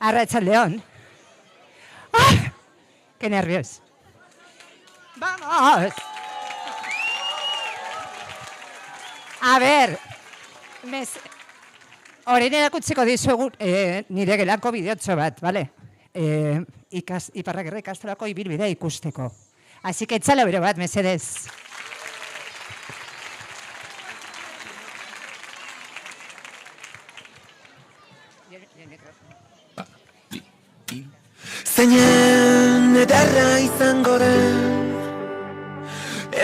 Arratsaldeon. ¡Ah! ¡Qué nervios! ¡Vamos! A ver, orain erakutsiko dizuegu nire gelako bideotxo bat, bale? Iparragirre ikastolako ibilbidea ikusteko. Así que etxala bero bat, mesedez. Zeinen ederra izango den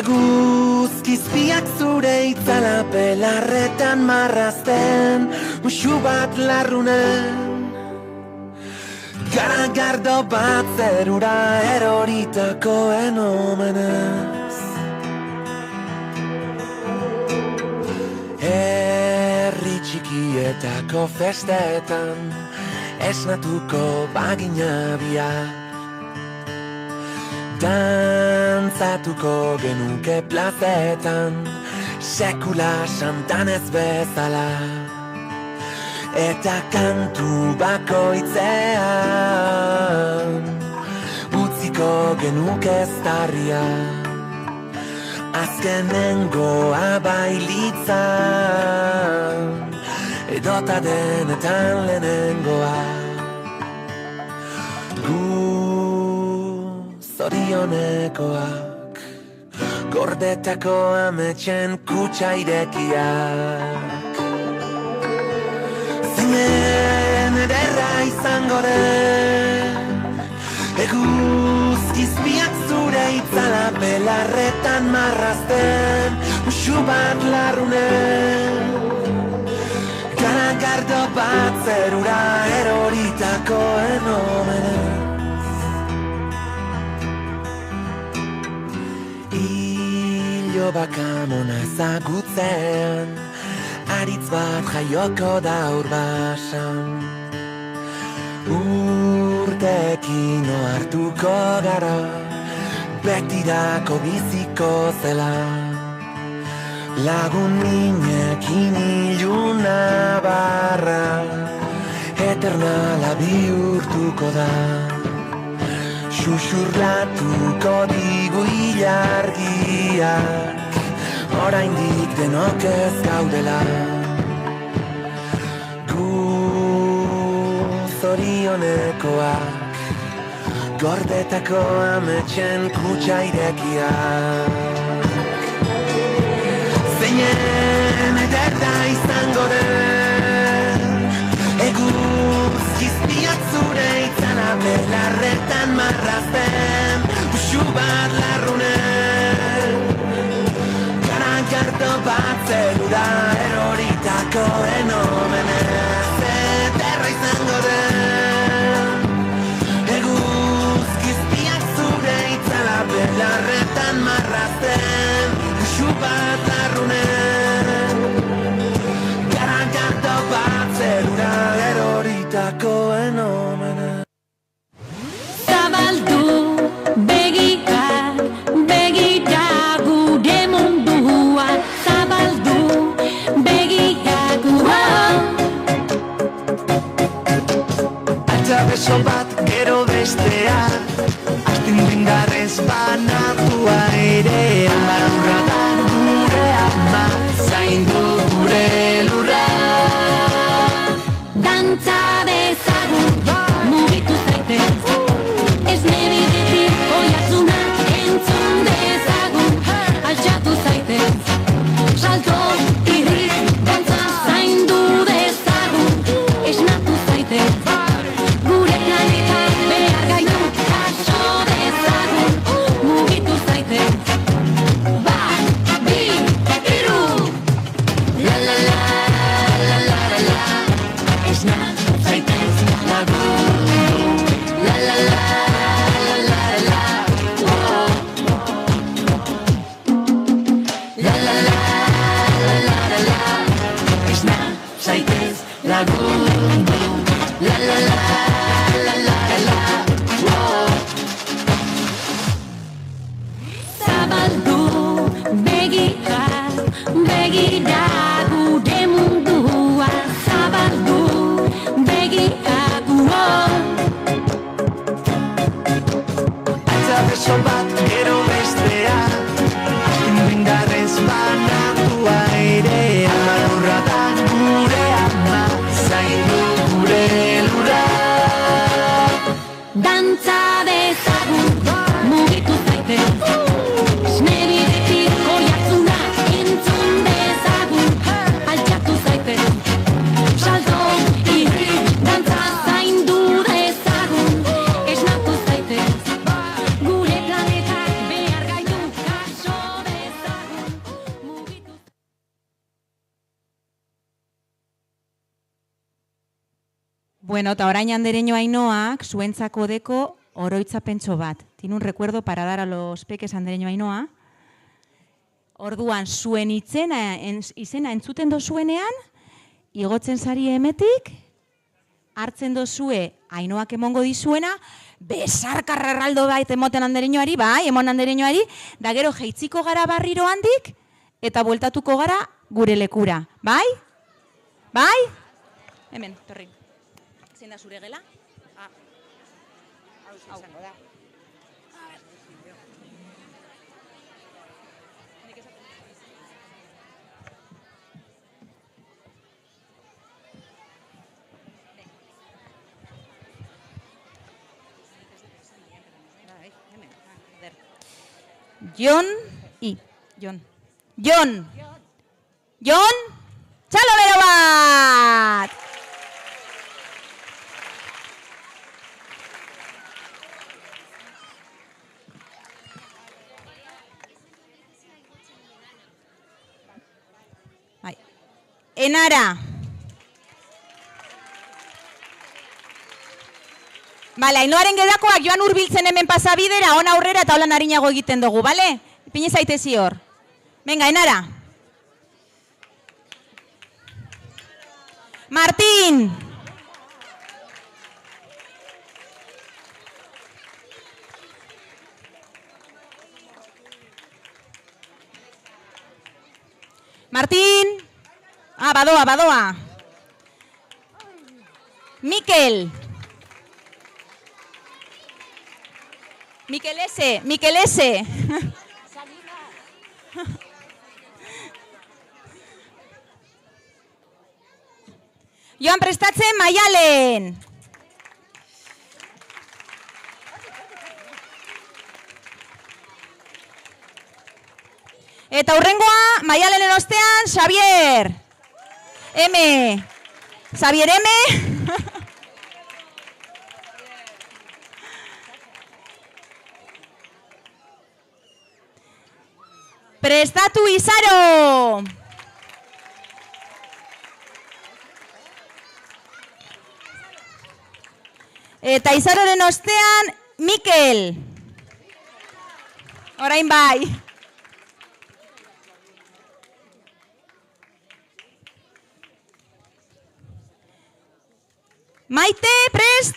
Eguzkizpiak zure itzala pelarretan marrazten Muxu bat larrunen Garagardo bat zerura eroritakoen omenez Herri txikietako festetan Esnatuko bagina biak Dantzatuko genuke plazetan Sekula santan ez bezala Eta kantu bakoitzean Utziko genuke eztarria Azkenengoa bailitzan Edota denetan lehenengoa Gu zorionekoak Gordetako ametxen kutsa irekiak Zeinen ederra izango den Eguzkizpiak zure itzala belarretan marrazten Muxu bat larrunen Garagardo bat zerura eroritakoen omenez Ilo bakamona ezagutzean Aritz bat jaioko da urbasan Urtekin ohartuko gara Betirako biziko zela Lagun minekin iluna barra Eternala bihurtuko da Xuxurlatuko digu ilargiak Oraindik denok ez gaudela Gu zorionekoak Gordetako ametxen kutsa irekiak Zeinen ederra izango den Eguzkizpiak zure itzala belarretan marrazten Uxu bat larrunen Garagardo bat zerura eroritakoen omenez Ederra izango den Eguzkizpiak zure itzala belarretan marrazten Uxu bat larrunen Garagardo bat zerura eroritakoen omenez Zabaldu begiak, begira gure mundua Zabaldu begiak, Altza beso bat gero bestea Astin dengarrez banatua ere Amarra da gure ama Zaindu gure lurra dantza dezagun, mugitu zaitez Ez nebidetik oiatzuna entzun dezagun Altxatu zaitez, salto irri dantza zaindu dezagun Esnatu zaitez, gure planetan behar gaitu jaso dezagun Mugitu bat gero bestea, bengarrez banatua ere. Lurra da gure ama, zaindu gure lurra. Dantza dezagun, mugitu zaitez. Esne bidetik oihartzuna entzun dezagun, altxatu zaitez. Salto irri, dantza zaindu dezagun, esnatu zaitez. Gure planetak behar gaitu kaso dezagun, mugitu. Bueno, eta orain andereño Ainhoak zuentzako deko oroitzapentxo bat. Tiene un recuerdo para dar a los peques andereño Ainhoa. Orduan zuen izena entzuten dozuenean, igotzen sari emetik, hartzen dozue Ainhoak emongo dizuena, besarkarra erraldo bait emoten andereñoari, bai, emon andereñoari, da gero jeitziko gara barriro handik, eta bueltatuko gara gure lekura. Bai? Bai? Hemen, torri. Zein da zure gela? Hau izango da. Jon i. Jon. Txalobero bat! Bai. Enara. Bale, Ainhoaren gedakoak joan hurbiltzen hemen pasabidera, on aurrera eta holan harinago egiten dugu, bale? Ipini zaitezi hor. Venga, Enara. Martín. Martín. Badoa. Mikel. Mikel S. Joan prestatzen Maialen. Eta hurrengoa Maialenen ostean Xavier. M. Xavier M. Prestatu Izaro. Eta Izaroren ostean Mikel. Orain bai. Maite, prest.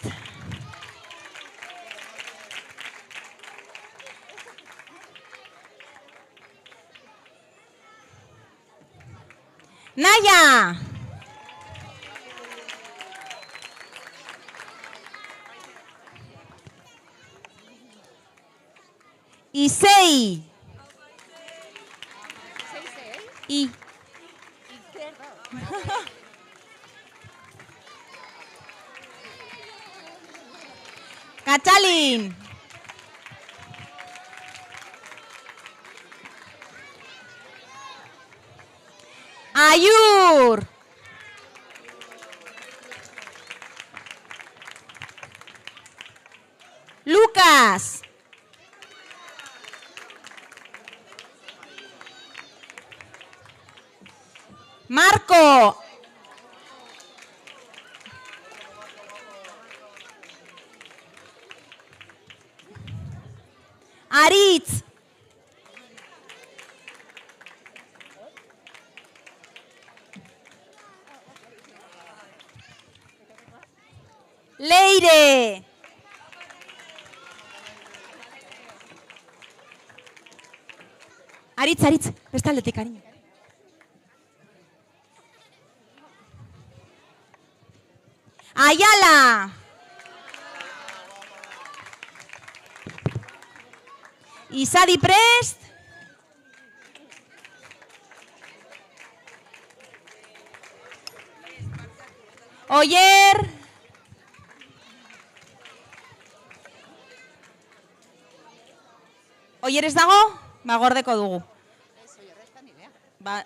Naya. Isei. I. Katalin. Ayur. Lucas. Marco. Aritz. Leire. Aritz, bestaldetik, cariño. Ayala. Izadi prest. Oier. Oier ez dago? Ba, gordeko dugu. Ba,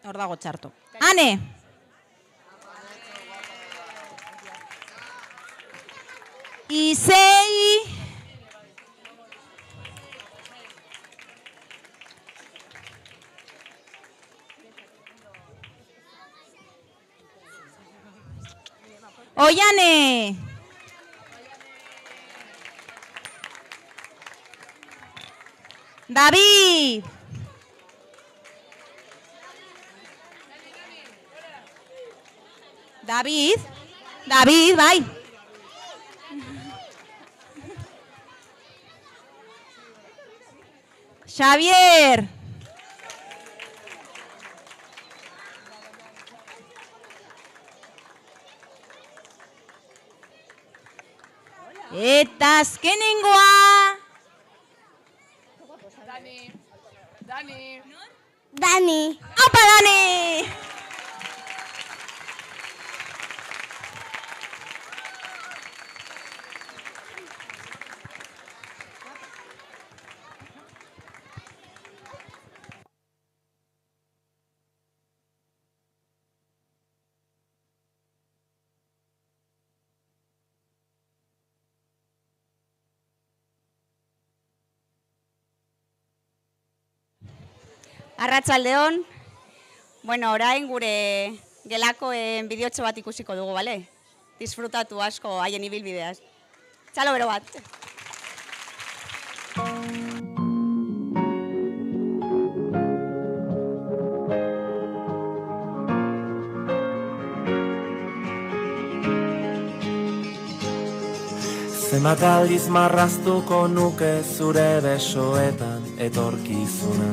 hor dago txarto. Ane. Izei. Oiane. David. David, bai. Xavier. Eta azkenengoa. Dani. Apa, Dani! Arratsaldeon. Bueno, orain gure gelakoen bideotxo bat ikusiko dugu, bale? Disfrutatu asko haien ibilbideaz. Txalo bero bat. Zenbat aldiz marraztuko nuke zure besoetan etorkizuna.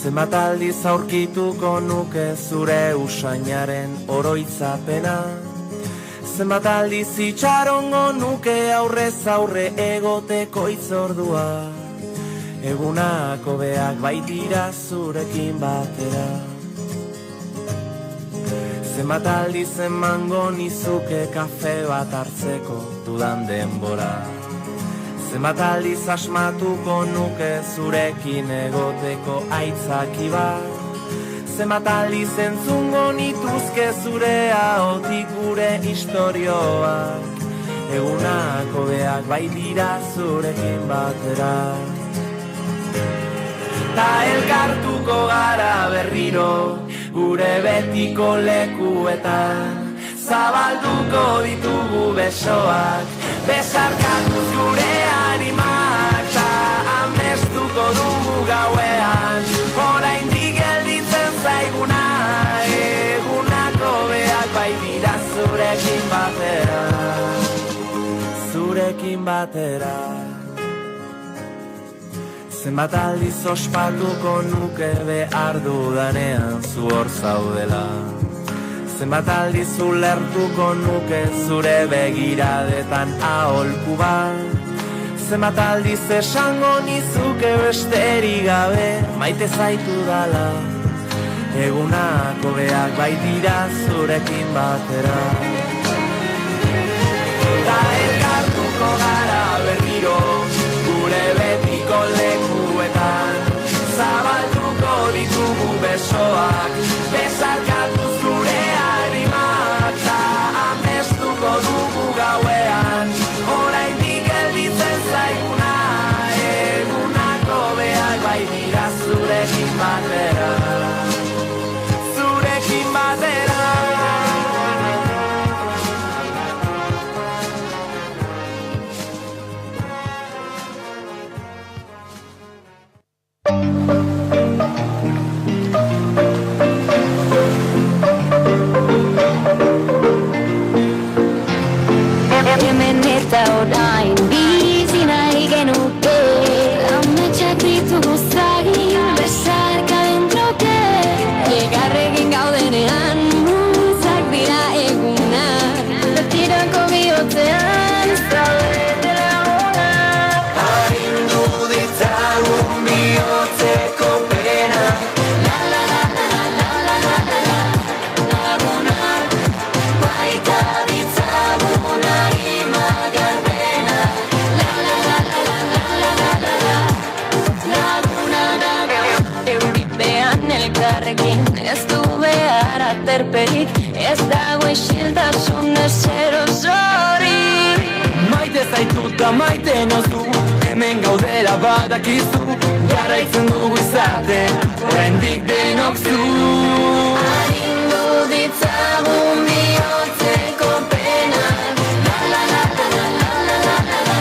Zenbat aldiz aurkituko nuke zure usainaren oroitzapena. Zenbat aldiz itxarongo nuke aurrez aurre egoteko itzordua. Egunak hobeak baitira zurekin batera. Zenbat aldiz emango nizuke kafe bat hartzeko dudan denbora. Zenbat aldiz asmatuko nuke zurekin egoteko aitzaki bat. Zenbat aldiz entzungo nituzke zure ahotik gure istorioak. Egunak hobeak baitira zurekin batera. Ta elkartuko gara berriro gure betiko lekuetan. Zabalduko ditugu besoak, besarkatuz gure animak. Ta amestuko dugu gauean, oraindik gelditzen zaiguna. Egunako beak baitira zurekin batera, zurekin batera. Zenbat aldiz ospatuko nuke behar dudanean zu hor zaudela. Zenbat aldiz ulertuko nuke zure begiradetan aholku bat. Zenbat aldiz esango nizuke besterik gabe maite zaitu dala. Egunak hobeak baitira zurekin batera. Ta elkartuko gara berriro gure betiko lekuetan. Zabalduko ditugu besoak, besarkatuz gure animak. Ta amestuko dugu gauean, oraindik gelditzen zaiguna. Egunako beak baitira zurekin batera, zurekin batera. Hemen eta orain bizi nahi genuke. Ametsak ditugu zagin besarka dentroke. Egarrekin gaudenean luzak dira egunak. Betirako bihotzean zaudete lagunak. Agindu elkarrekin ez du behar aterperik, ez dago isiltasun ezer osorik. Maite zaituta maite nozu, hemen gaudela badakizu, jarraitzen dugu izaten, oraindik denok zu. Arindu ditzagun bihotzeko penak, la la la la la la la la la,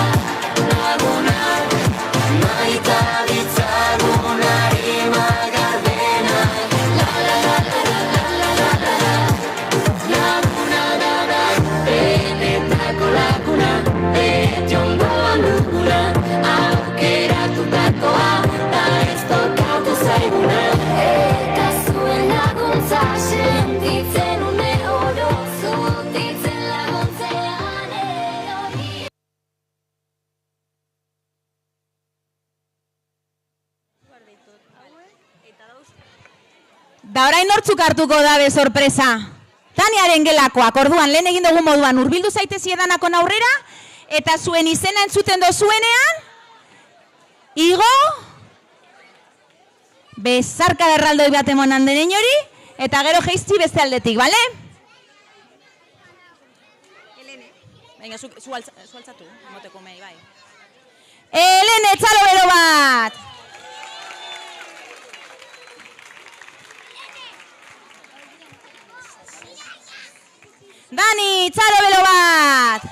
lagunak, maita ditzagun arima gardenak, la la la la la la la la la, lagunak da, benetako laguna, beti ondoan dugula, aukeratutakoa, da ez tokatu zaiguna. Eta zuen laguntza sentitzen une oro, zutitzen laguntzean erori. Da orain nortzuk hartuko dabe sorpresa. Taniaren gelakoak, orduan lehen egin dugu moduan hurbildu zaitezi edanakon aurrera, eta zuen izena entzuten dozuenean, igo, bezarka derraldoi bat emonan denen hori, eta gero geizti beste aldetik, bale? Venga, zu altzatu, moteko mei, bai. Elene, txalo bero bat! Dani, txalo belo bat!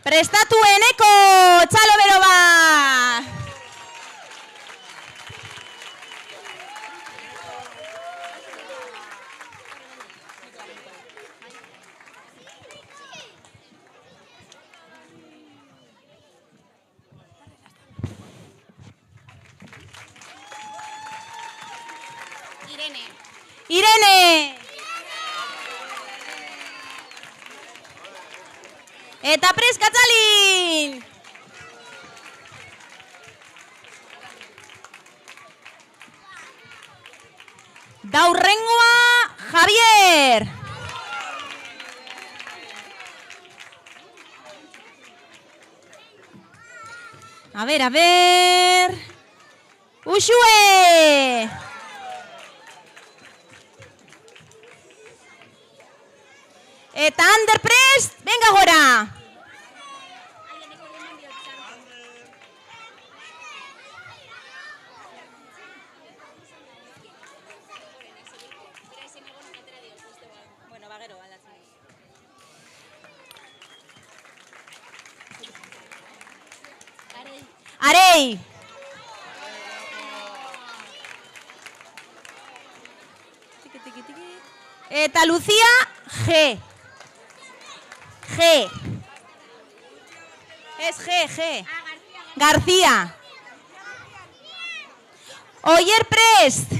Prestatu eneko, txalo belo bat! Irene! Eta preskatzalin! Daurrengoa, Javier! A ver... Uxue! Eta Underprest, venga gora! Arei! Eta Lucía, G. G. Es G. García. Oyer Prest.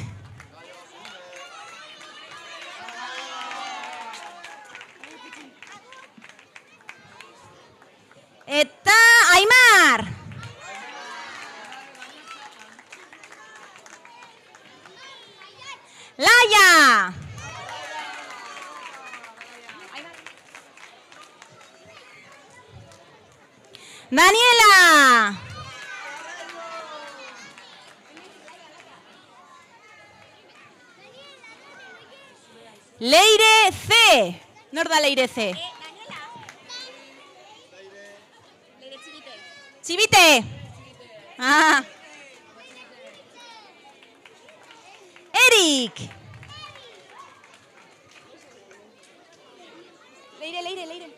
Eta Aimar. Laia. Daniela. Leire C. Nor da Leire C? Leire Txibite. Txibite. Ah. Eric. Leire.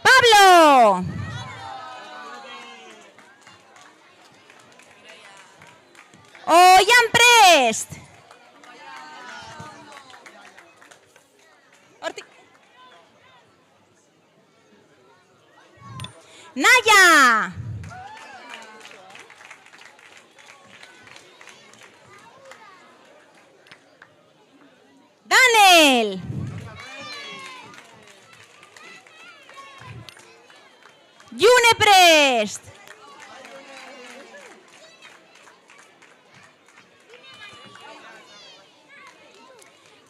Pablo. Oyan Prest. Naya. Daniel. June Prest.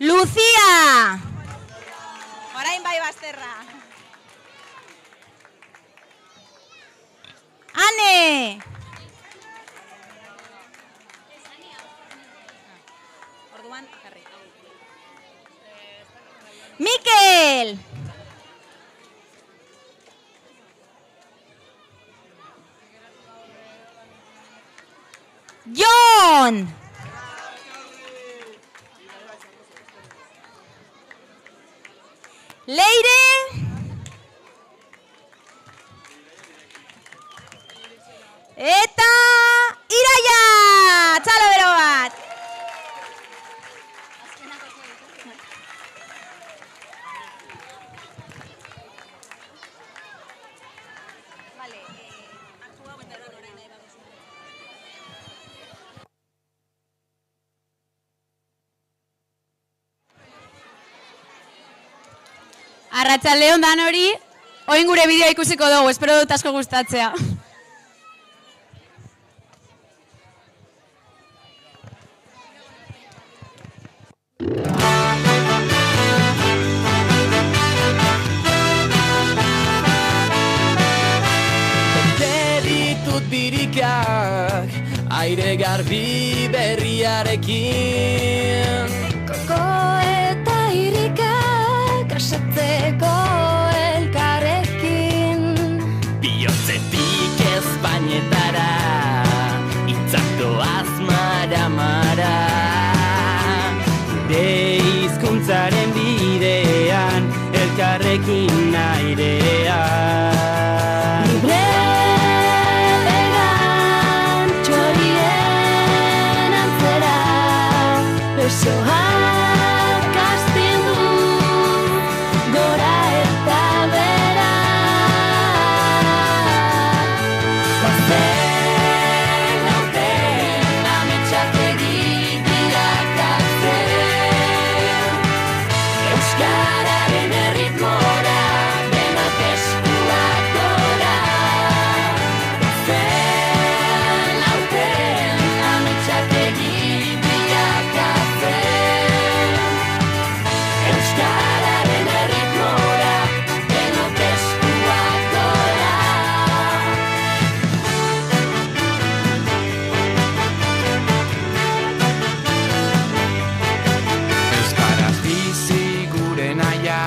Lucía! Orain bai bazterra. Ane! Orduan, jarri. Mikel! Jon! Leire! Eta Iraia! Txalo bero bat! Arratsaldeon dan hori, orain gure bideoa ikusiko dugu, espero dut asko gustatzea. Ditut birikak, aire garbi berriarekin. Koko eta irikak asatzeko elkarrekin. Bihotzetik ezpainetara, hitzak doaz mara-mara. Gure hizkuntzaren bidean, elkarrekin airean. Besoak astindu gora eta bera. Goazen aurten ametsak bilakatzen, euskararen erritmora denak eskuak gora. Goazen aurten ametsak euskararen erritmora denok eskuak gora. Euskaraz bizi gure naia,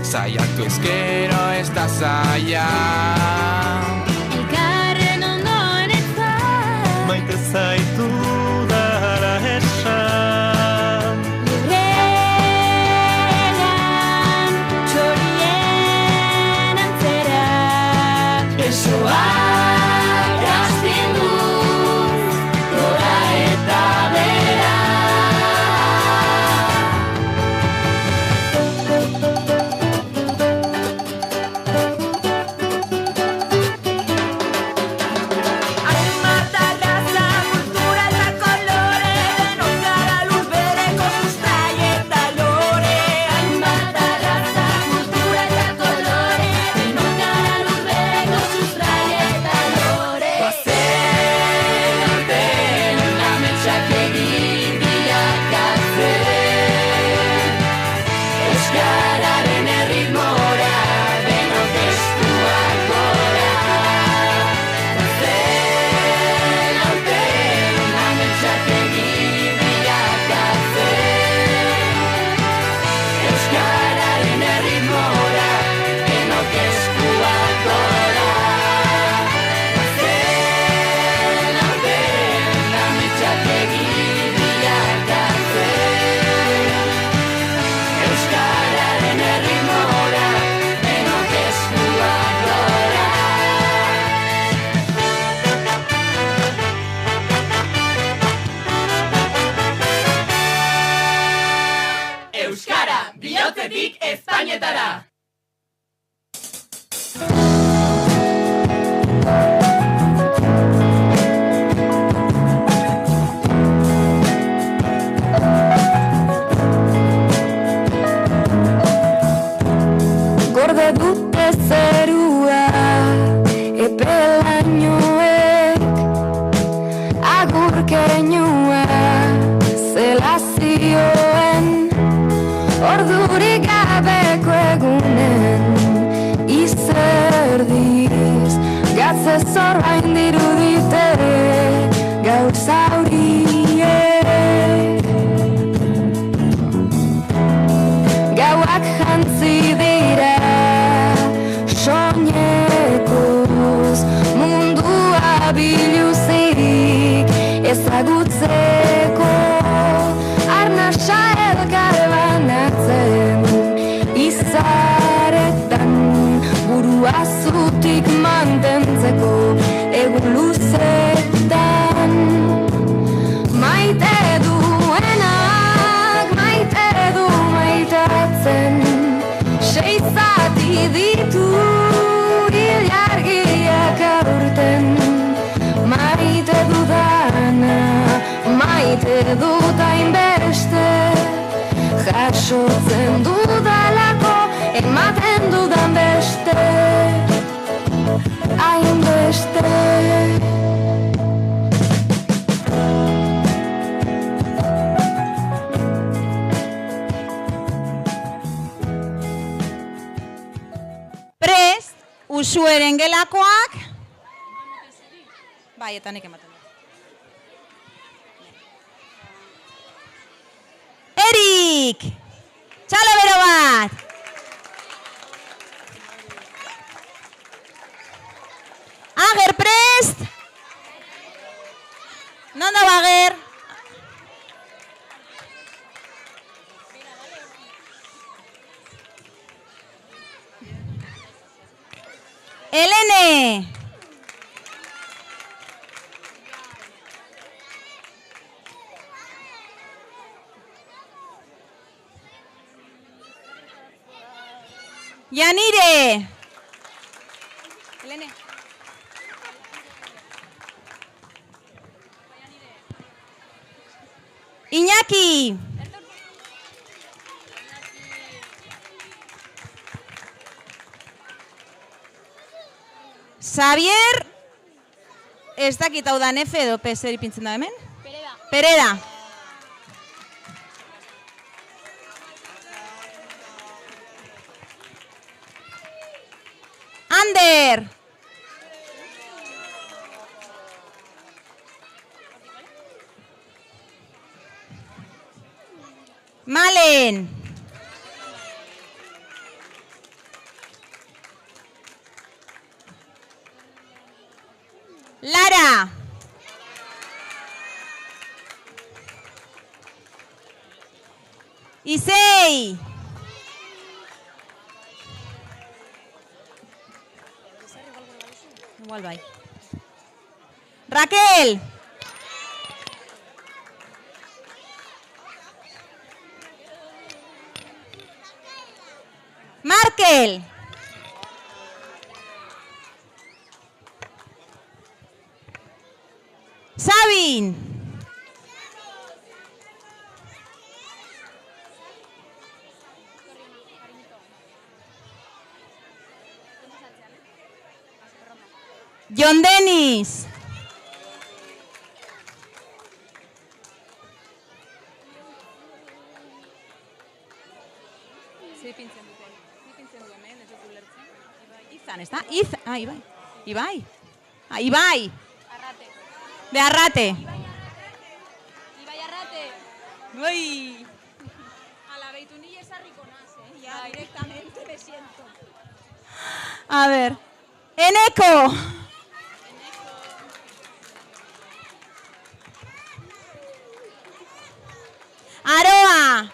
saiatu ezkero ez da zaila. Elkarren ondoen eta Maite zaitu dara esan. Lurrean txorien antzera. Besoak astindu gora eta bera. Hainbat arraza, kultura eta kolore, denok gara lur bereko sustrai eta lore. Hainbat arraza, kultura eta kolore, denok gara lur bereko sustrai eta lore. Goazen aurten ametsak bilakatzen, euskararen erritmora denok eskuak gora. Goazen aurten ametsak bilakatzen, euskararen erritmora denok eskuak gora. Goazen aurten ametsak bilakatzen, euskararen erritmora denok eskuak gora. Euskara, bihotzetik ezpainetara. Gorde dute zerua epelainoek, agur keinua zela zioen. ezagutzeko arnasa elkar banatzen izaretan burua zutik mantentzeko egun luzetan maite duenak maite du maitatzen seizati ditu ilargiak aurten maite dudana maite dut hainbeste jasotzen dudalako ematen dudan beste hainbeste Prest, Usueren gelakoak. Bai, eta nik ematen dut. Erik! Txalo bero bat! Ager, prest! Non dago Ager? Elene! Yanire! Elene. Iñaki! Xavier, ez dakit hau da Nefe edo P zer ipintzen da hemen? Pereda. Pereda. Ander. Malen. Lara. Isei. Igual bai. Raquel. Markel. Sabin. John Dennis. Izan, ez da? Ibai. Ibai. Ibai. De Arrate. Ibai Arrate. Uy. Ala, beitu ni esarriko naz, ya directamente me siento. A ver. Eneko. Aroa.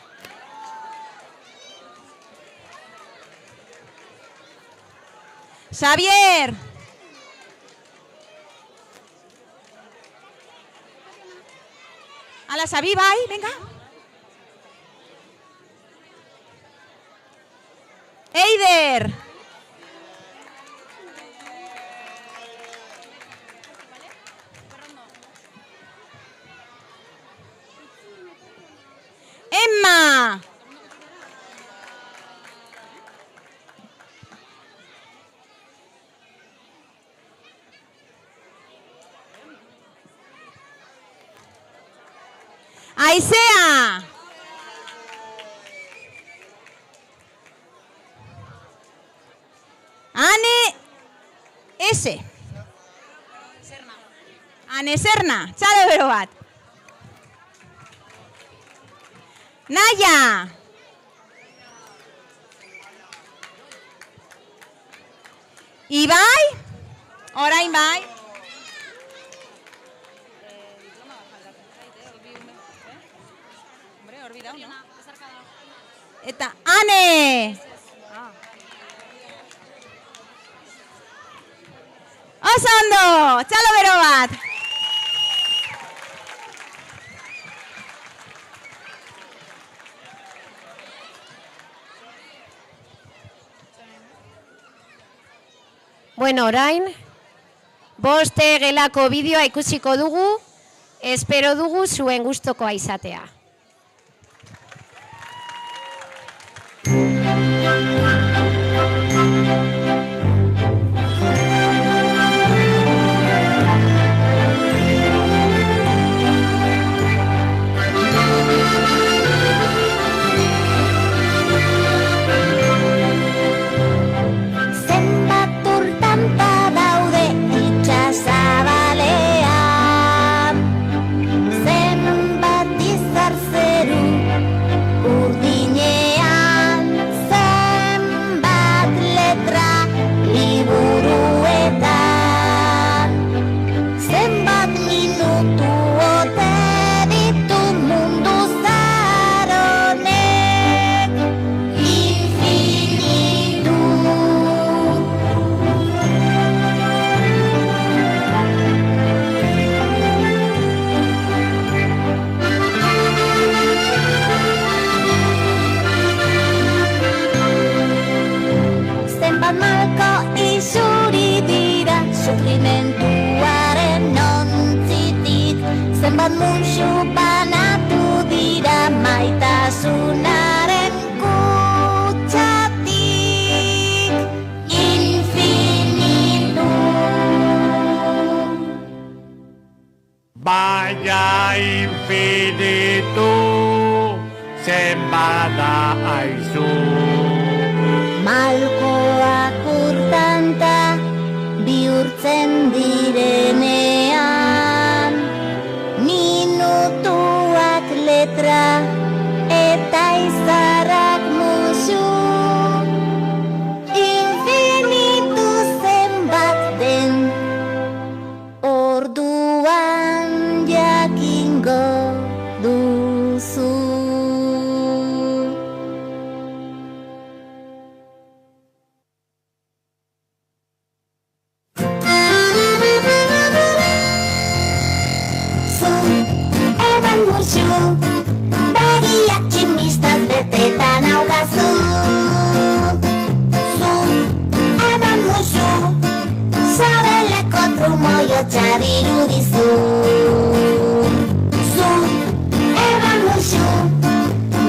Xavier. Ala, Xavi, bai, venga. Eider. Emma. Aizea. Ane S. Ane Serna. Txalo bero bat. Naya. Ibai. Orain bai. Eta Ane! Oso ondo! Txalo bero bat! Bueno, orain, 5 gelako bideoa ikusiko dugu, espero dugu zuen gustokoa izatea. Zenbat urtan badaude itsasabalean, zenbat izar zeru urdinean, zenbat letra liburuetan, zenbat minutu ote ditu mundu zaronek, infinitu. Zenbat malko isuri dira sufrimentuaren ontzitik, zenbat musu banatu dira maitasunaren kutsatik, infinitu. Baina infinitu zenbada aizu. Malkoak urtanta bihurtzen direnean, minutuak letra eta izarrak musu, infinitu zenbat den, orduan jakingo duzu. Eman musu, begiak tximistaz betetan augazu. Eman musu, sabeleko trumoio txadirudizu. Eman musu,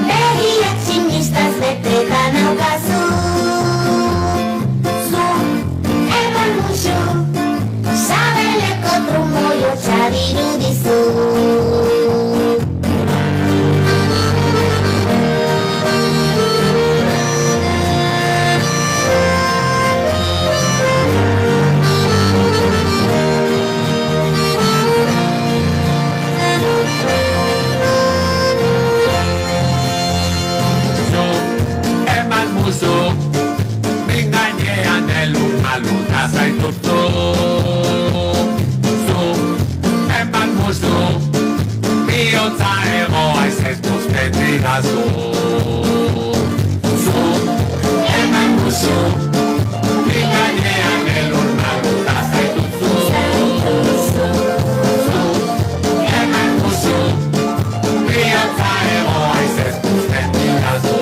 begiak tximistaz betetan augazu. Eman musu, sabeleko trumoio txadirudizu. Eman musu, min gainean eluna zaituzu. Eman musu, bihotza egoa izeztuzten digazu. Eman musu, min gainean eluna zaituzu. Eman musu, bihotza egoa izeztuzten digazu.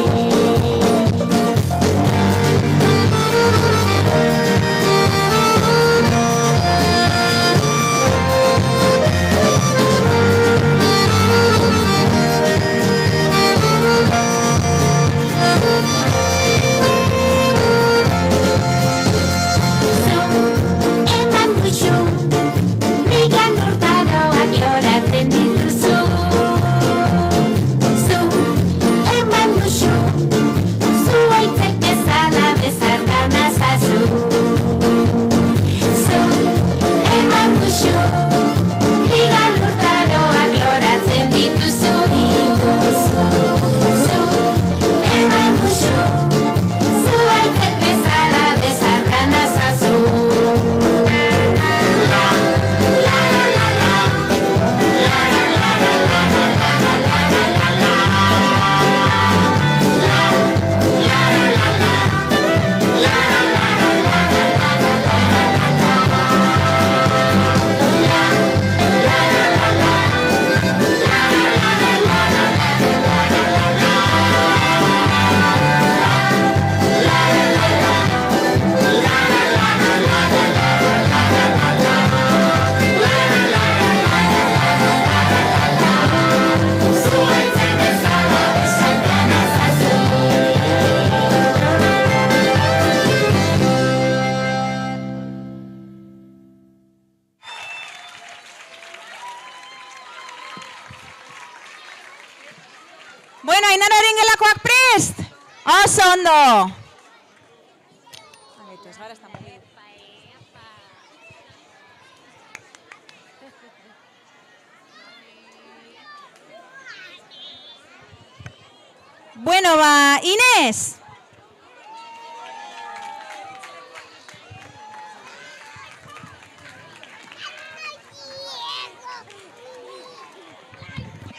Bueno, Ainararen gelakoak prest? Oso ondo. Bueno, ba, Inés.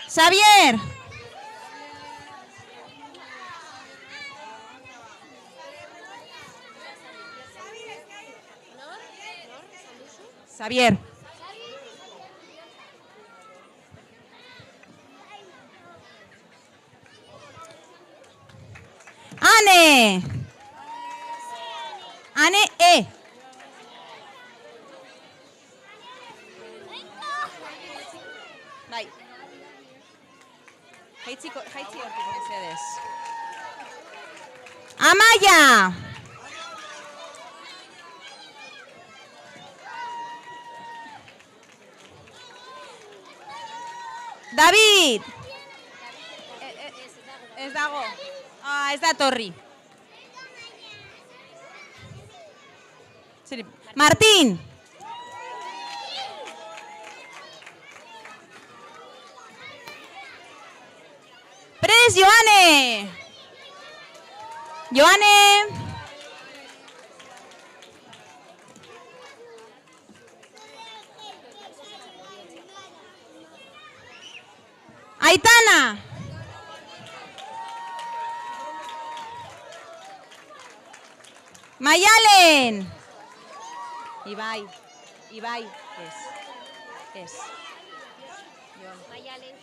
Xavier. Xavier. Ane. Ane E. Bai. Jaitzi hortik mesedez. Amaia. David. Ez dago. Ez da torri. Martín. Pres, Joane. Joane. Aitana. Mayalen. Ibai. Ez. Mayalen.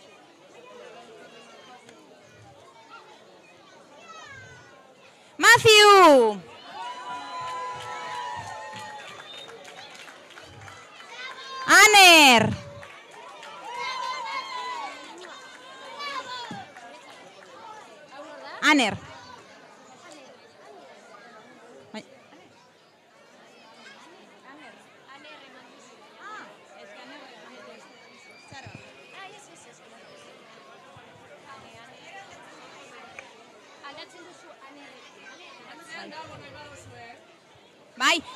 Matthew. Aner. Aner.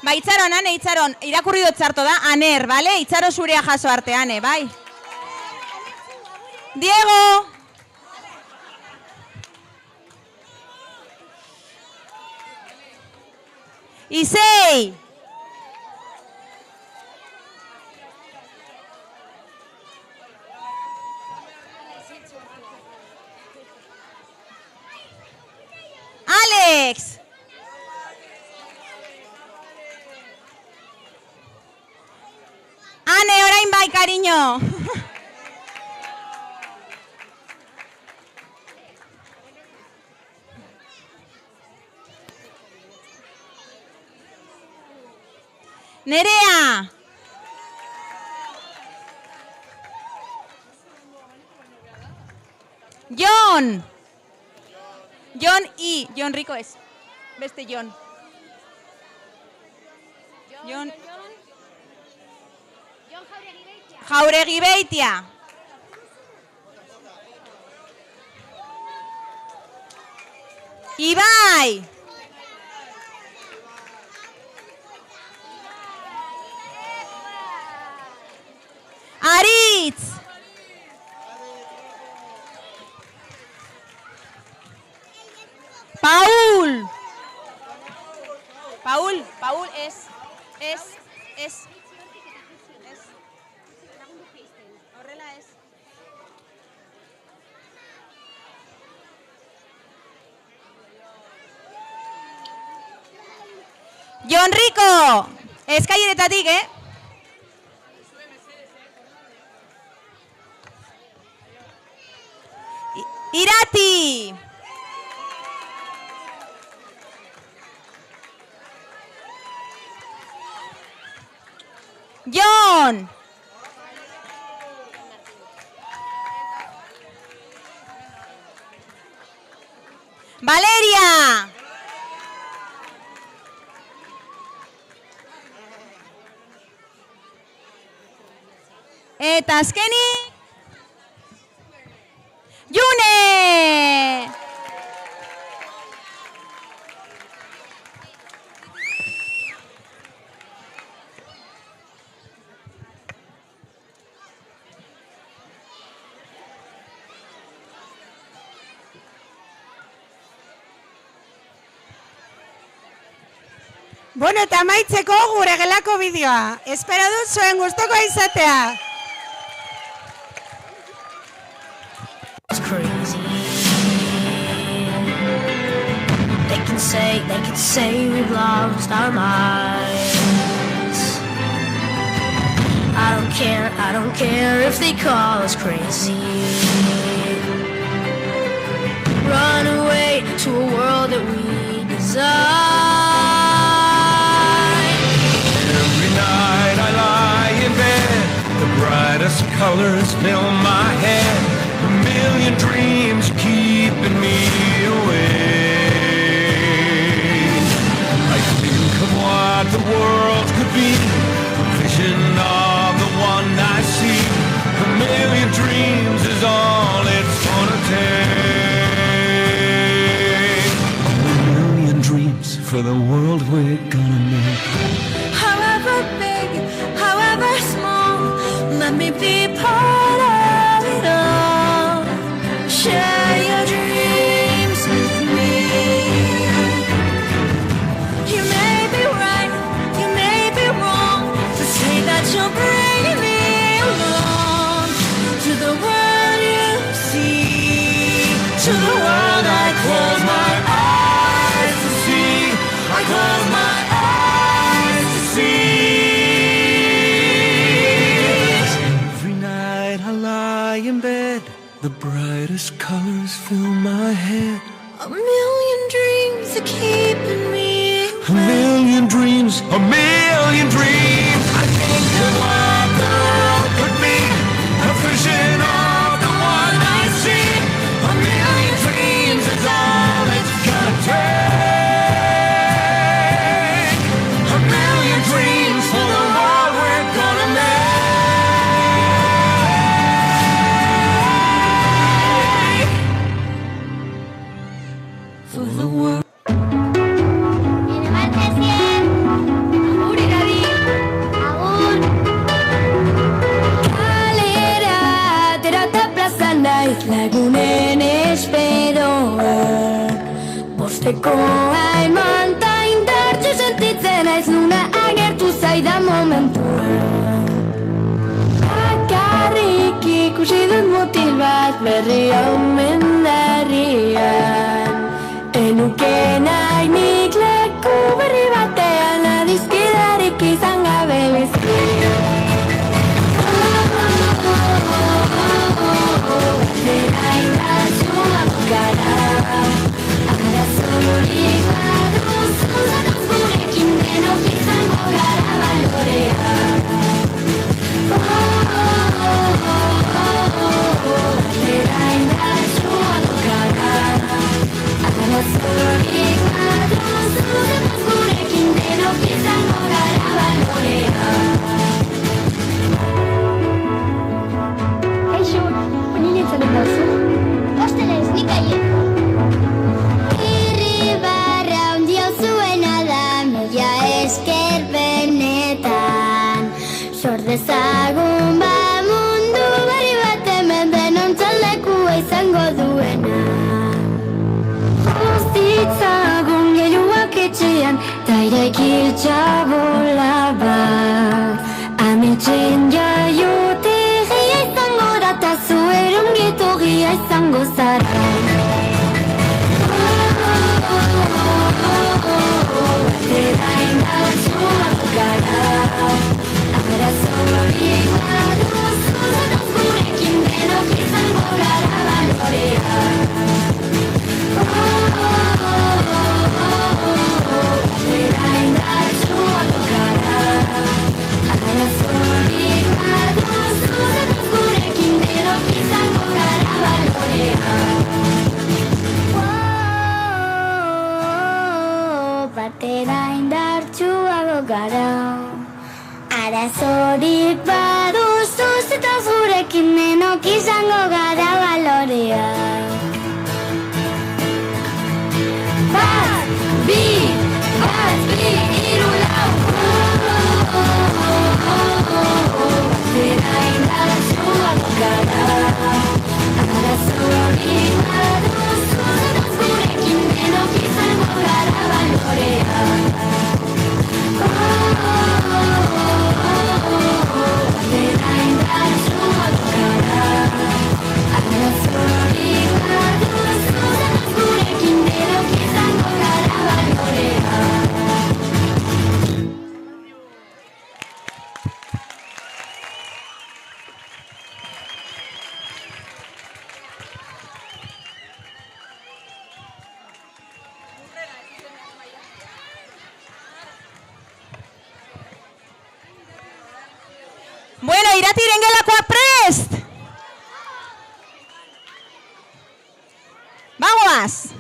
Bai, itxaron, Ane, itxaron. Irakurri dut txarto da, Aner, bale? Itxaro zurea jaso arte, Ane, bai? Diego! Isei! Alex! Ane, orain bai, cariño. Nerea. Jon. Jon Rico ez. Beste Jon. Jon Jauregi Beitia. Ibai. Aritz. Paul. Paul es. Horrela es. Jon Rico. Eskaileretatik, Irati. Jon. Valeria. Eta azkeni June. Bueno, eta amaitzeko gure gelako bideoa. Espero dut zuen gustukoa izatea. It's crazy. They can say we've lost our minds. I don't care if they call us crazy. Run away to a world that we design. Every night I lie in bed, the brightest colors fill my head, a million dreams keeping me awake. I think of what the world could be, a vision of the one I see. A million dreams is all it's gonna take. A million dreams for the world we're gonna make. However big, however small, let me be part of it all. Share your dreams with me. You may be right, you may be wrong, to say that you'll bring me along to the world you see, to the world I close my eyes to see. I close my eyes to see. Every night I lie in bed, the brightest colors fill my head. A million dreams are keeping me A million dreams, a million dreams. I think of what the world could be, a vision of the one I see. A million dreams is all it's gonna take. A million dreams for the world we're gonna make. For the world. Kalera aterata plaza naiz lagunen esperoa. Bostekoa eman ta indartsu sentitzen naiz nuna agertu zaidan momentua. Bakarrik ikusi dut mutil bat berria omen darrian. Enuke nahi nik leku berri batean adizkidarik izan gabe bizkian. Zera indartsuak gara, arazorik baduzu, zatoz gurekin denok izango gara balorea. Zera indartsuak gara, arazorik baduzu, zatoz gurekin denok izango gara balorea. Kaixo, honi nintzen dauzu? Ostelez, nik aien. Irribarra handia zuena da, mila esker benetan. Sor dezagun ba mundu berri bat hemen denontzat lekua izango duena. Guztitzagun gehiuak etxean, ta iraiki txabola bat. Ametxen jaiotegia izango da, ta zuen ongitogia izango zara. Zera indartsuak gara, arazorik baduzu, zatoz gurekin denok izango gara balorea. Zera indartsuak gara, arazorik baduzu, zatoz gurekin denok izango gara balorea. Batera indartsuago gara, arazorik baduzu, zatoz gurekin denok izango gara balorea. Bat, bi, hiru, lau. Batera indartsuago gara, arazorik baduzu, zatoz gurekin denok izango gara balorea. Maiatiren gelakoak prest! Bagoaz!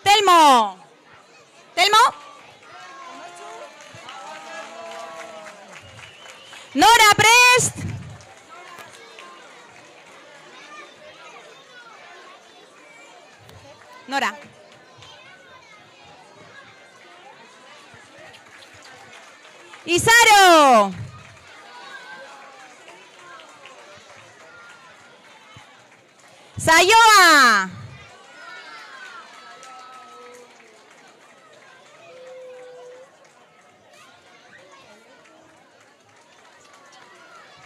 Telmo! Telmo? Nora, prest! Nora. Izaro! Saioa!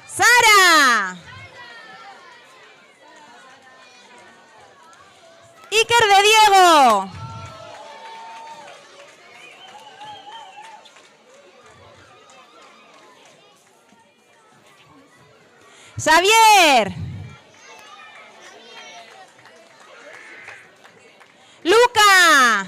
Sara! Iker de Diego! Xavier! Luca!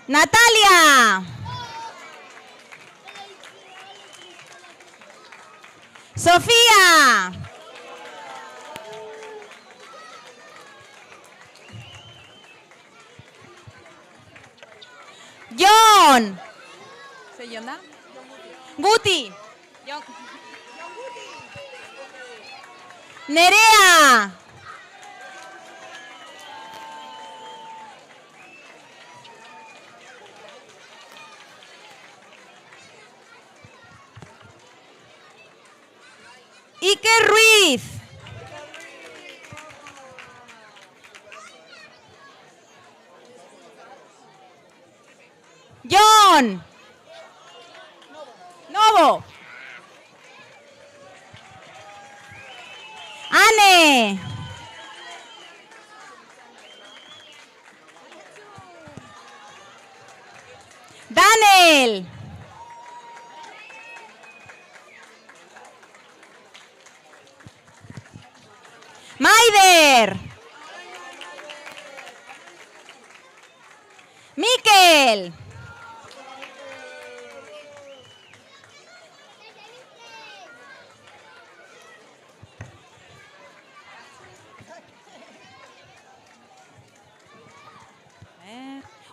Natalia! Sofía! John! ¿Se llama? Guti! Nerea! Iker Ruiz. John. Novo. Anne. Daniel. Maider. Mikel.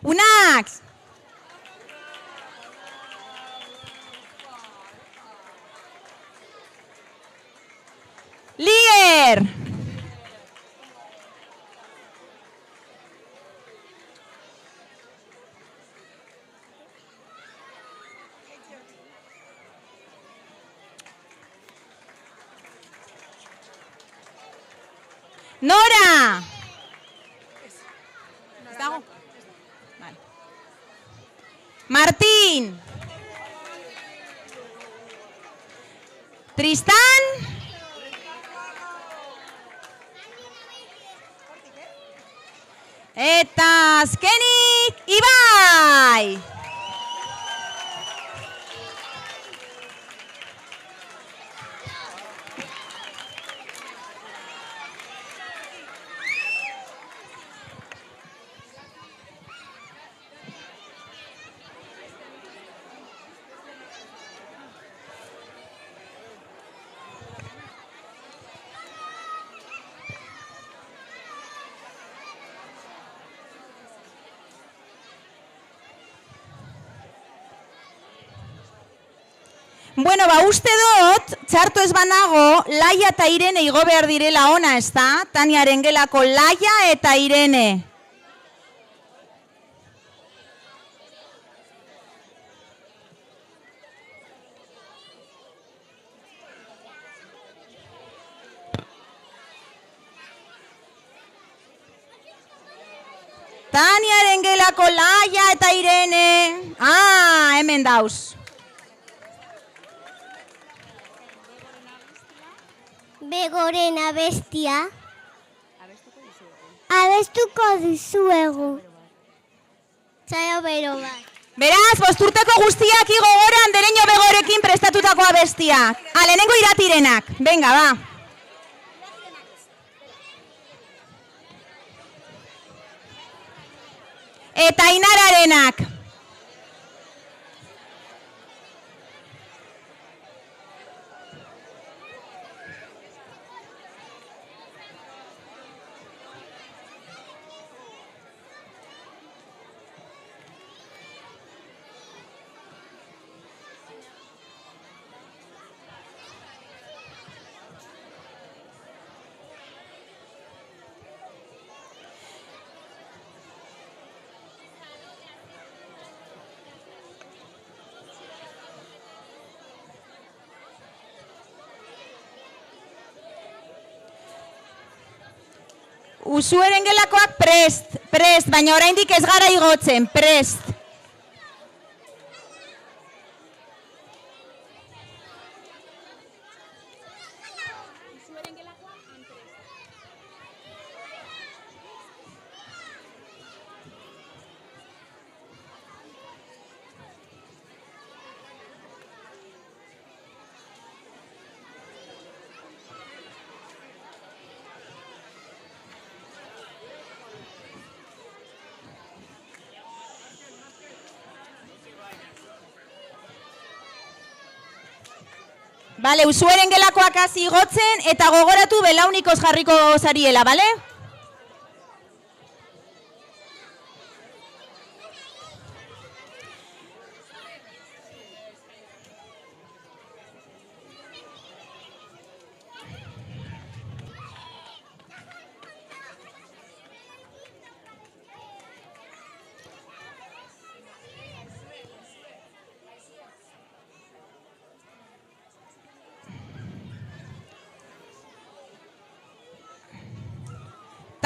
Unax. Lier. Nora. ¿Estamos? Vale. Martín. Tristán. Eta azkenik Ibai. Bueno, ba, uste dut, txarto ez banago, Laia eta Irene igo behar direla ona, ezta? Taniaren gelako Laia eta Irene. Taniaren gelako Laia eta Irene. Ah, hemen dauz. Begoren abestia. Abestuko dizuegu. Txaio bero bat. Beraz, 5 urteko guztiak igo gora Andereño Begorekin prestatutako abestiak. Lehenengo Iratirenak. Venga, ba. Eta Ainararenak. Usueren gelakoak prest, baina oraindik ez gara igotzen, prest. Bale, usueren gelakoak hasi igotzen eta gogoratu belaunikoz jarriko zariela, bale?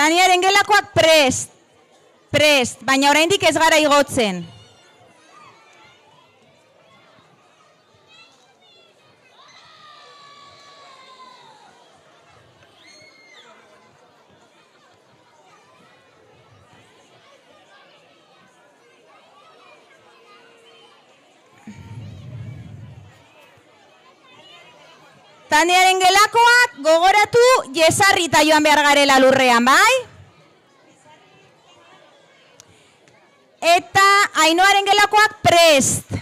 Taniaren gelakoak prest, baina oraindik ez gara igotzen. Taniaren gelakoak gogoratu jesarrita joan behar garela lurrean, bai? Eta Ainoaren gelakoak prest.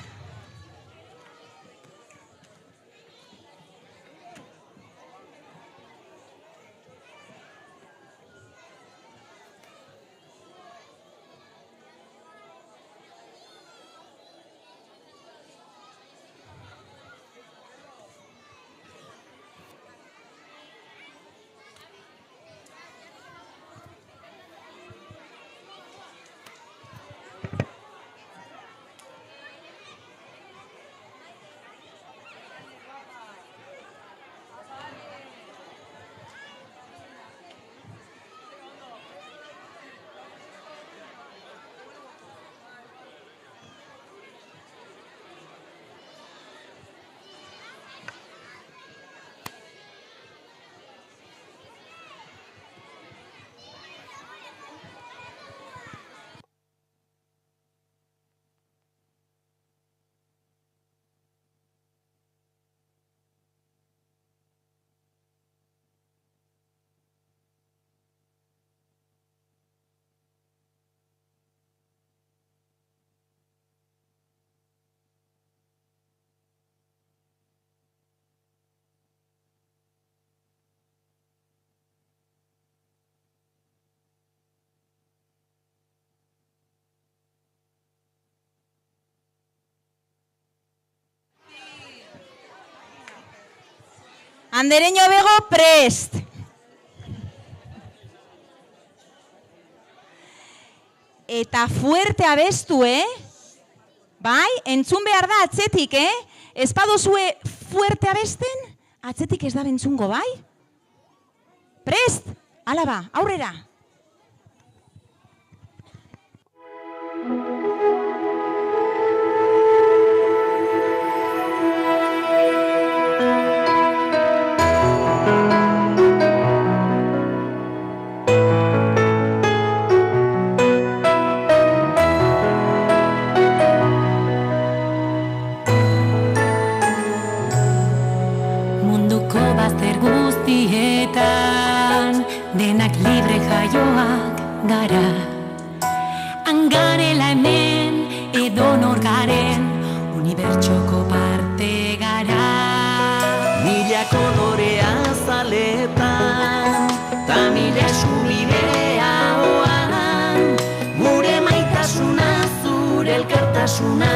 Andereño Bego prest. Eta fuerte abestu, Bai, entzun behar da atzetik, Ez badozue fuerte abesten, atzetik ez da bentzungo, bai? Prest, ala ba, aurrera. denak libre jaioak gara. Hangarela hemen edo nor garen, unibertsoko parte gara. Mila kolorea zaletan, ta mila eskubidea hoan, gure maitasuna, zure elkartasuna,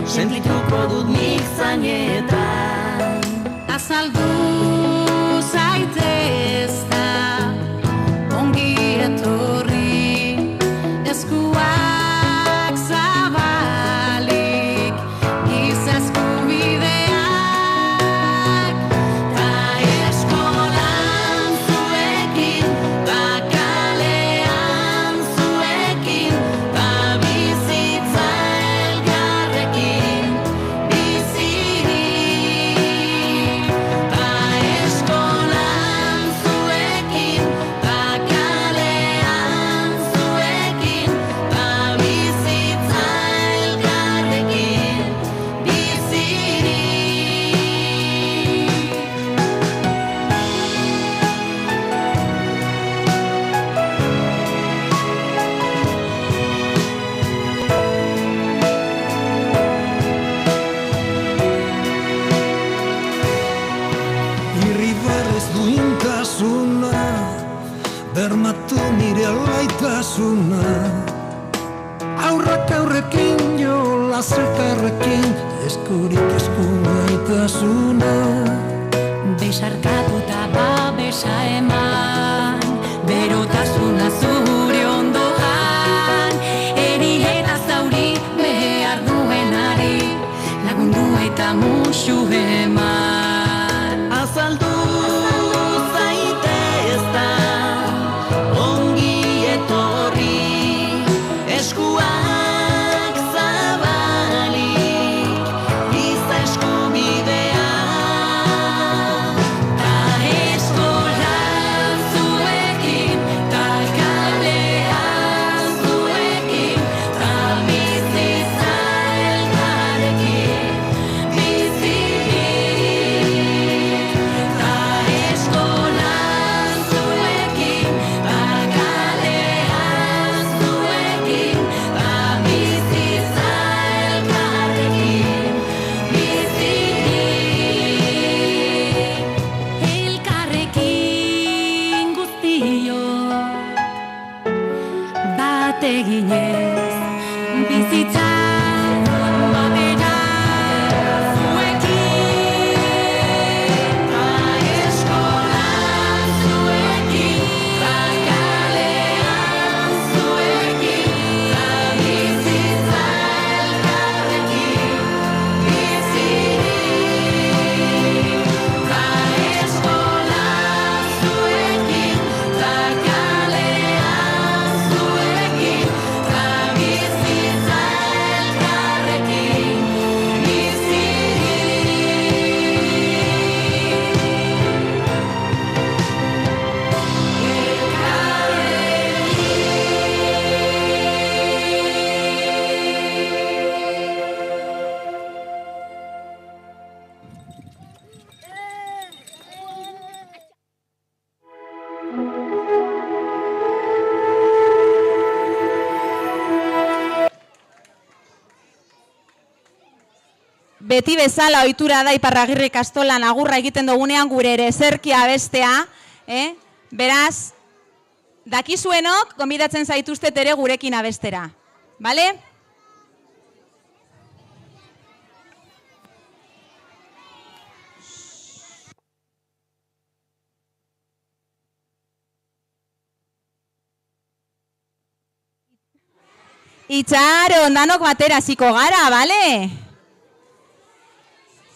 sentituko dut nik zainetan. Azaldu zaitez da, ongi etorri, eskuak zabalik, giza eskubideak, ta eskolan zuekin, ta kalean zuekin, ta bizitza elgarrekin, bizirik. Ta eskolan zuekin, ta kalean zuekin, ta bizitza elgarrekin, bizirik. Irribarrez duintasuna, bermatu nire alaitasuna. Aurrak aurrekin jolas elkarrekin, eskurik esku gaitasuna. Besarkatu eta babesa eman, berotasuna zure ondoan, eri eta zauri behar duenari, lagundu eta musu eman. Azaldu zaitez da, ongi etorri, eskuak zabalik, giza eskubidea. Ta eskolan zuekin, ta kalean zuekin, ta bizitza elkarrekin, bizirik. Ta eskolan zuekin, ta kalean zuekin, ta bizitza elkarrekin, bizirik. Elkarrekin guztiok bat eginez, bizitza batera zuekin. Ta eskolan zuekin, ta kalean zuekin, ta bizitza elkarrekin, bizirik. Ta eskolan zuekin, ta kalean zuekin, ta bizitza elkarrekin, Beti bezala ohitura da Iparragirre ikastolan agurra egiten dugunean gure ere zerkia bestea, Beraz, dakizuenok, gonbidatzen zaituztet ere gurekin abestera. Bale? Itxaron, danok batera hasiko gara, bale?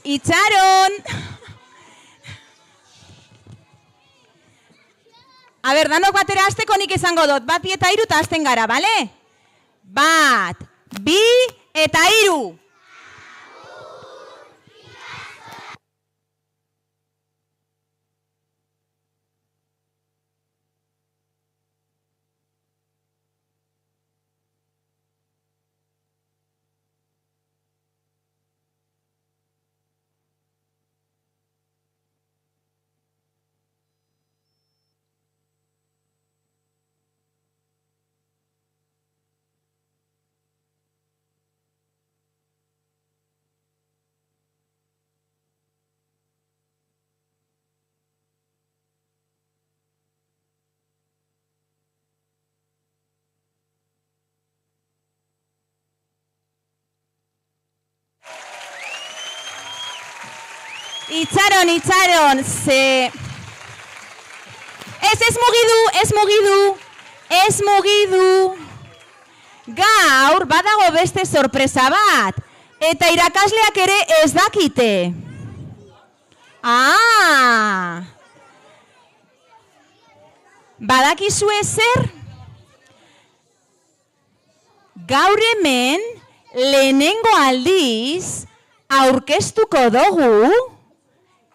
Itxaron! A ber, danok batera hasteko nik esango dut. Bat, bi eta hiru eta hasten gara, bale? Bat, bi eta hiru! Itxaron, ze... Ez mugidu. Gaur, badago beste sorpresa bat. Eta irakasleak ere ez dakite. Badakizue zer? Gaur hemen, lehenengo aldiz, aurkeztuko dugu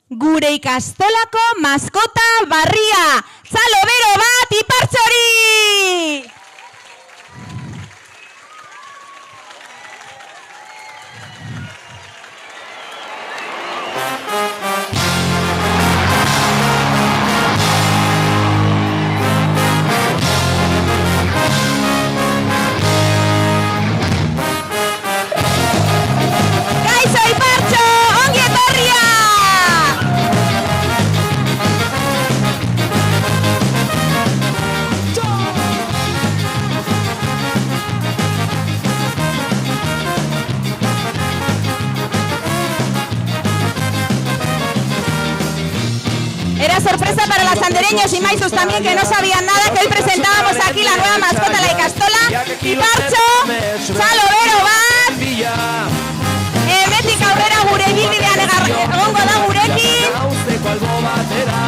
gure ikastolako maskota barria. Txalo bero bat, Ipartxori! Kaixo, Ipartxo! Ongi etorria! Era sorpresa para los andereños y maizus también, que no sabían nada, que hoy presentábamos aquí la nueva mascota, la ikastola. Ipartxo, txalo bero bat, hemetik aurrera gure ibilbidean egongo da gurekin. Gauzteko albo batera,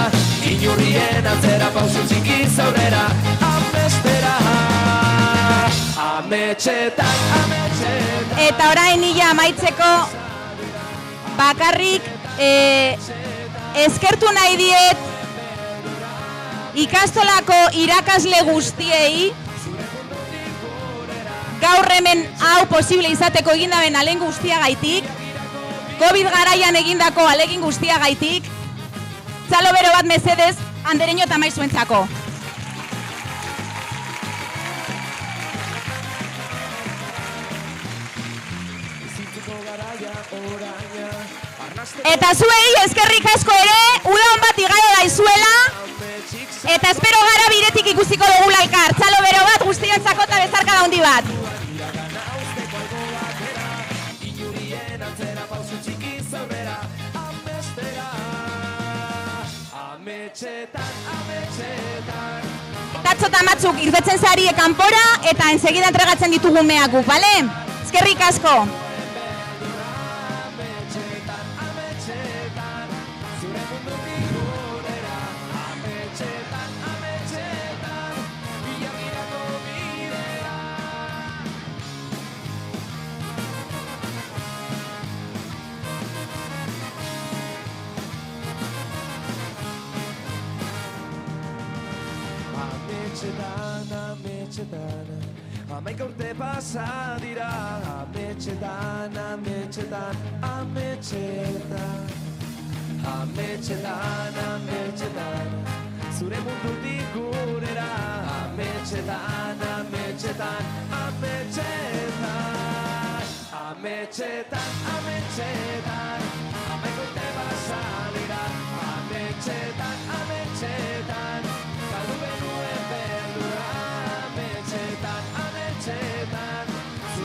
inurrien atzera pausu txikiz aurrera, amestera, ametxetan. Eta orain nila amaitzeko bakarrik eskertu nahi diet ikastolako irakasle guztiei, gaur hemen hau posible izateko egindaben alen guztiagaitik, COVID garaian egindako alegin guztiagaitik. Txalo bero bat mesedez, andereño eta maizuentzako. Eta zuei eskerrik asko ere, uda hon bat igaro daizuela, eta espero gara bidetik ikusiko dugula elkar. Txalo bero bat guztiontzako eta bezarka handi bat. Tatxo eta matzuk irtetzen zari kanpora eta ensegida entregatzen ditugu meaku, bale? Eskerrik asko. Hamaika urte pasa dira, ametxetan, zure mundutik gurera, ametxetan, hamaika urte pasa dira, ametxetan,